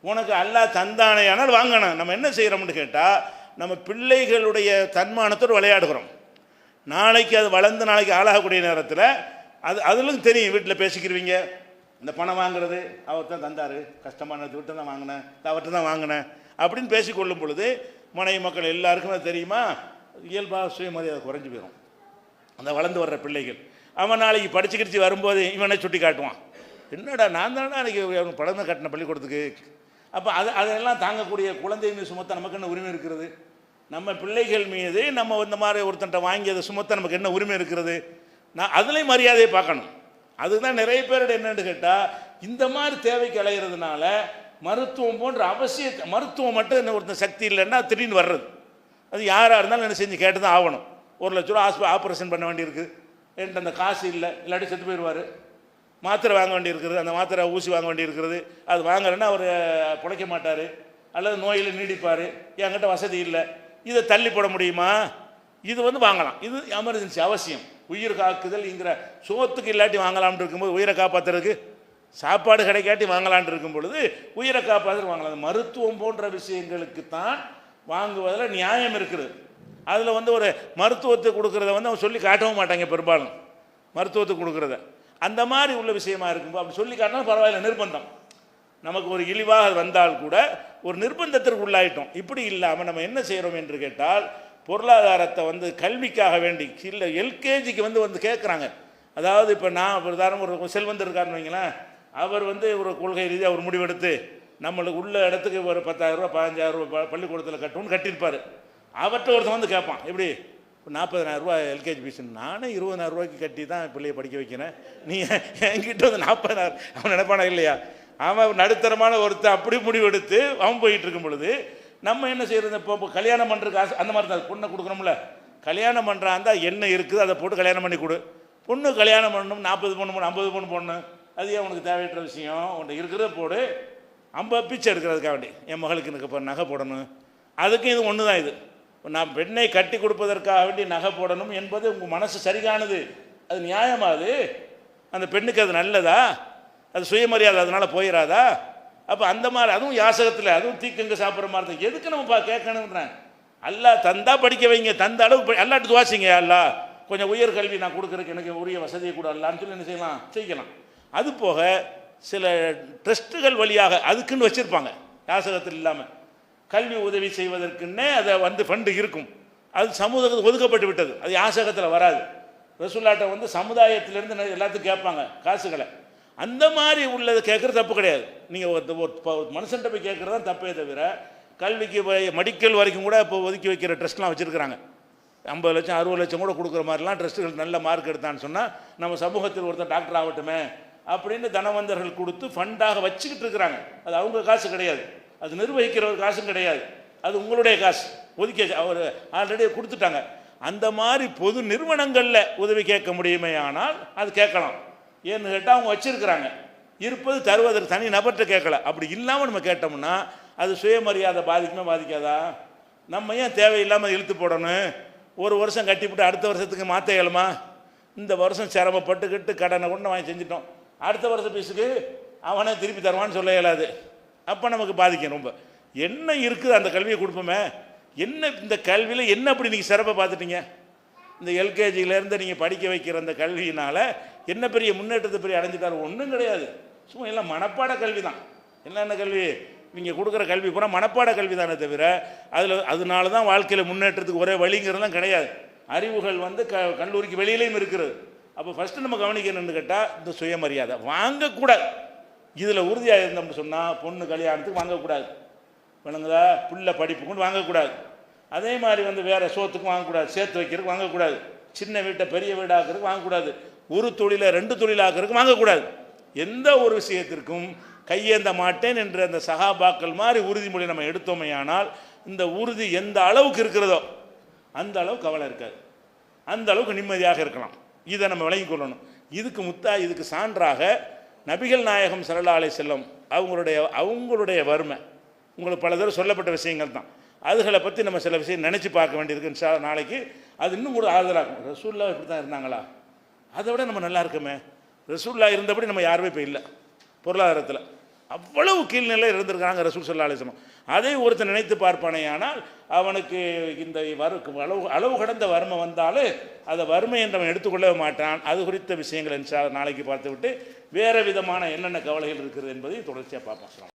உனக்கு அல்லாஹ் தந்தானே ஆனால் வாங்கணும். நம்ம என்ன செய்கிறோம்னு கேட்டால் நம்ம பிள்ளைகளுடைய தன்மானத்தோடு விளையாடுகிறோம். நாளைக்கு அது வளர்ந்து நாளைக்கு ஆளாகக்கூடிய நேரத்தில் அதிலும் தெரியும். வீட்டில் பேசிக்கிருவீங்க, இந்த பணம் வாங்குறது அவர் தான் தந்தார், கஷ்டமானது விட்டு தான் வாங்கினேன், அவர்கிட்ட தான் வாங்கினேன் அப்படின்னு பேசிக்கொள்ளும் பொழுது மனைவி மக்கள் எல்லாருக்குமே தெரியுமா, இயல்பாக சுயமரியாதை குறைஞ்சி போயிடும். அந்த வளர்ந்து வர்ற பிள்ளைகள் அவன் நாளைக்கு படிச்சுக்கிடுச்சு வரும்போது இவனை சுட்டி காட்டுவான், என்னடா நான் தானே அன்றைக்கி படம் கட்டின பள்ளிக்கூடத்துக்கு. அப்போ அதெல்லாம் தாங்கக்கூடிய குழந்தை மீது சுமத்த நமக்கு என்ன உரிமை இருக்கிறது? நம்ம பிள்ளைகள் மீது நம்ம இந்த மாதிரி ஒருத்தன்ட்ட வாங்கி அதை சுமத்த நமக்கு என்ன உரிமை இருக்கிறது? நான் அதுலேயும் மரியாதையை பார்க்கணும். அதுதான் நிறைய பேரோட என்னென்னு கேட்டால் இந்த மாதிரி தேவைக்கு அலைகிறதுனால மருத்துவம் போன்ற அவசியத்தை, மருத்துவம் மட்டும் என்ன ஒருத்தன் சக்தி இல்லைன்னா திடீர்னு வர்றது, அது யாராக இருந்தாலும் என்ன செஞ்சு கேட்டு தான் ஆகணும். 1,00,000 ரூபா ஆப்ரேஷன் பண்ண வேண்டியிருக்கு, என்கிட்ட அந்த காசு இல்லை, இல்லாட்டி செத்து போயிடுவார். மாத்திரை வாங்க வேண்டியிருக்கிறது, அந்த மாத்திரை ஊசி வாங்க வேண்டியிருக்கிறது, அது வாங்குறேன்னா அவர் பிழைக்க மாட்டார் அல்லது நோயில் நீடிப்பார், என்கிட்ட வசதி இல்லை, இதை தள்ளி போட முடியுமா? இது வந்து வாங்கலாம், இது எமர்ஜென்சி அவசியம். உயிர் காக்குதல்ங்கிற சோத்துக்கு இல்லாட்டி வாங்கலாம்னு இருக்கும்போது உயிரை காப்பாற்றுறதுக்கு சாப்பாடு கிடைக்காட்டி வாங்கலான் இருக்கும் பொழுது உயிரை காப்பாற்ற வாங்கலாம். மருத்துவம் போன்ற விஷயங்களுக்கு தான் வாங்குவதில் நியாயம் இருக்குது. அதில் வந்து ஒரு மருத்துவத்தை கொடுக்குறத வந்து அவங்க சொல்லி காட்டவும் மாட்டாங்க பெரும்பாலும். மருத்துவத்துக்கு கொடுக்குறத அந்த மாதிரி உள்ள விஷயமா இருக்கும்போது அப்படி சொல்லி காட்டினா பரவாயில்ல, நிர்பந்தம் நமக்கு ஒரு இழிவாக வந்தால் கூட ஒரு நிர்பந்தத்திற்கு உள்ளாயிட்டோம். இப்படி இல்லாமல் நம்ம என்ன செய்கிறோம் என்று கேட்டால் பொருளாதாரத்தை வந்து கல்விக்காக வேண்டி இல்லை எல்கேஜிக்கு வந்து கேட்குறாங்க. அதாவது இப்போ நான் உதாரணம் ஒரு செல்வந்தர் இருக்காருன்னு வைங்களேன், அவர் வந்து ஒரு கொள்கை ரீதியாக ஒரு முடிவெடுத்து நம்மளுக்கு உள்ள இடத்துக்கு ஒரு 10,000 ரூபா 15,000 ரூபா பள்ளிக்கூடத்தில் கட்டணும்னு கட்டியிருப்பார். அவர்கிட்ட ஒருத்தன் வந்து கேட்பான், எப்படி 40,000 ரூபா எல்கேஜி ஃபீஸ், நானே 20,000 ரூபாய்க்கு கட்டி தான் பிள்ளையை படிக்க வைக்கிறேன், நீ என்கிட்ட வந்து 40,000, அவன் நினைப்பானா இல்லையா? அவன் நடுத்தரமான ஒருத்தர் அப்படி முடிவெடுத்து அவன் போயிட்டு இருக்கும் பொழுது நம்ம என்ன செய்கிறது? இப்போ கல்யாணம் பண்ணுறதுக்கு ஆசை அந்த மாதிரி தான் பொண்ணை கொடுக்குறோம்ல, கல்யாணம் பண்ணுறான் தான் என்ன இருக்குது அதை போட்டு கல்யாணம் பண்ணி கொடு. பொண்ணு கல்யாணம் பண்ணணும், 40 பொண்ணு 50 பொண்ணு பொண்ணு, அது ஏன் உனக்கு தேவையற்ற விஷயம்? உன்னை இருக்கிறத போடு. 50 பிச்சை எடுக்கிறதுக்காக வேண்டி என் மகளுக்கு எனக்கு இப்போ நகை போடணும், அதுக்கும் இது ஒன்று தான். இது நான் பெண்ணை கட்டி கொடுப்பதற்காக வேண்டி நகை போடணும் என்பது உங்கள் மனசு சரிகானது, அது நியாயமாது? அந்த பெண்ணுக்கு அது நல்லதா? அது சுயமரியாதை அதனால் போயிடாதா? அப்போ அந்த மாதிரி அதுவும் யாசகத்தில் அதுவும் தீக்கங்க சாப்பிட்ற மாதிரி தான். எதுக்கு நம்ம கேட்கணுன்றேன்? அல்லாஹ் தந்தா படிக்க வைங்க, தந்த அளவுக்கு அல்லாட்டு துவாசிங்க, அல்லாஹ் கொஞ்சம் உயர் கல்வி நான் கொடுக்குறதுக்கு எனக்கு உரிய வசதியை கூட அல்லான்னு சொல்லி என்ன செய்யலாம். அது போக சில ட்ரஸ்ட்டுகள் வழியாக அதுக்குன்னு வச்சுருப்பாங்க, யாசகத்தில் இல்லாமல் கல்வி உதவி செய்வதற்குன்னே அதை வந்து ஃபண்டு இருக்கும். அது சமூகத்துக்கு ஒதுக்கப்பட்டு விட்டது, அது யாசகத்தில் வராது. ரசூலுல்லாஹ்ட்ட வந்து சமுதாயத்திலேருந்து எல்லாத்துக்கும் கேட்பாங்க காசுகளை. அந்த மாதிரி உள்ளது கேட்குறது தப்பு கிடையாது. நீங்கள் ஒரு மனுஷன்ட்ட போய் கேட்குறது தான் தப்பே தவிர கல்விக்கு மெடிக்கல் வரைக்கும் கூட இப்போ ஒதுக்கி வைக்கிற ட்ரஸ்ட்லாம் வச்சுருக்கிறாங்க. 50 லட்சம் 60 லட்சம் கூட கொடுக்குற மாதிரிலாம் ட்ரஸ்ட்டுகள் நல்ல மார்க் எடுத்தான்னு சொன்னால் நம்ம சமூகத்தில் ஒருத்தர் டாக்டர் ஆகட்டுமே அப்படின்னு தனவந்தர்கள் கொடுத்து ஃபண்டாக வச்சுக்கிட்டு இருக்கிறாங்க. அது அவங்க காசு கிடையாது, அது நிர்வகிக்கிற ஒரு காசும் கிடையாது, அது உங்களுடைய காசு ஒதுக்கி அவர் ஆல்ரெடி கொடுத்துட்டாங்க. அந்த மாதிரி பொது நிறுவனங்களில் உதவி கேட்க முடியுமே ஆனால் அது கேட்கலாம். ஏன்னு கேட்டால் அவங்க வச்சுருக்கிறாங்க, இருப்பது தருவதற்கு தனி நபர்கிட்ட கேட்கல. அப்படி இல்லாமல் நம்ம கேட்டோம்னா அது சுயமரியாதை பாதிக்குமே பாதிக்காதா? நம்ம ஏன் தேவையில்லாமல் இழுத்து போடணும்? ஒரு வருஷம் கட்டிவிட்டு அடுத்த வருஷத்துக்கு மாற்ற இயலுமா? இந்த வருஷம் சிரமப்பட்டுக்கிட்டு கடனை கொண்டு வாங்கி செஞ்சிட்டோம், அடுத்த வருஷம் பீஸுக்கு அவனே திருப்பி தருவான்னு சொல்ல இயலாது. அப்போ நமக்கு பாதிக்கும் ரொம்ப. என்ன இருக்குது அந்த கல்வியை கொடுப்போமே, என்ன இந்த கல்வியில் என்ன அப்படி நீங்கள் சிறப்பை பார்த்துட்டீங்க? இந்த எல்கேஜியிலேருந்து நீங்கள் படிக்க வைக்கிற அந்த கல்வியினால் என்ன பெரிய முன்னேற்றத்தை பெரிய அடைஞ்சிட்டாரு? ஒன்றும் கிடையாது. சும்மா எல்லாம் மனப்பாட கல்வி தான். என்னென்ன கல்வி நீங்கள் கொடுக்குற கல்வி பூரா மனப்பாட கல்வி தானே தவிர அதனால தான் வாழ்க்கையில் முன்னேற்றத்துக்கு ஒரே வழிங்கிறதுலாம் கிடையாது. அறிவுகள் வந்து கல்லூரிக்கு வெளியிலையும் இருக்கிறது. அப்போ ஃபஸ்ட்டு நம்ம கவனிக்கணும்னு கேட்டால் இந்த சுயமரியாதை வாங்கக்கூடாது. இதில் உறுதியாக இருந்தோம்னு சொன்னால் பொண்ணு கல்யாணத்துக்கு வாங்கக்கூடாது, விளங்குதா? பிள்ளை படிப்புக்குன்னு வாங்கக்கூடாது. அதே மாதிரி வந்து வேறு சோத்துக்கும் வாங்கக்கூடாது, சேர்த்து வைக்கிறதுக்கு வாங்கக்கூடாது, சின்ன வீட்டை பெரிய வீடாக்கிறதுக்கு வாங்கக்கூடாது, ஒரு தொழிலை 2 தொழிலாக்கிறதுக்கு வாங்கக்கூடாது. எந்த ஒரு விஷயத்திற்கும் கையேந்த மாட்டேன் என்ற அந்த சகாபாக்கள் மாதிரி உறுதிமொழி நம்ம எடுத்தோமையானால் இந்த உறுதி எந்த அளவுக்கு இருக்கிறதோ அந்த அளவுக்கு கவலை இருக்காது, அந்த அளவுக்கு நிம்மதியாக இருக்கலாம். இதை நம்ம விளங்கி கொள்ளணும். இதுக்கு சான்றாக நபிகள் நாயகம் ஸல்லல்லாஹு அலைஹி வஸல்லம் அவங்களுடைய வறுமை உங்களுக்கு பல தடவை சொல்லப்பட்ட விஷயங்கள் தான். அதுகளை பற்றி நம்ம சில விஷயம் நினச்சி பார்க்க வேண்டியிருக்கு. நாளைக்கு அது இன்னும் கூட ஆறுதலாகும். ரசூல்லா இப்படி தான் இருந்தாங்களா? அதை விட நம்ம நல்லா இருக்குமே. ரசூல்லா இருந்தபடி நம்ம யாருமே இப்போ இல்லை. பொருளாதாரத்தில் அவ்வளவு கீழ்நிலை இருந்திருக்காங்க ரசூல் ஸல்லல்லாஹு அலைஹி வஸல்லம். அதை ஒருத்தர் நினைத்து பார்ப்பானேயானால் அவனுக்கு இந்த அளவு கடந்த வறுமை வந்தாலும் அதை வறுமை என்று அவன் எடுத்துக்கொள்ளவே மாட்டான். அது குறித்த விஷயங்கள் நாளைக்கு பார்த்துவிட்டு வேறு விதமான என்னென்ன கவலைகள் இருக்கிறது என்பதை தொடர்ச்சியாக பார்ப்போம்.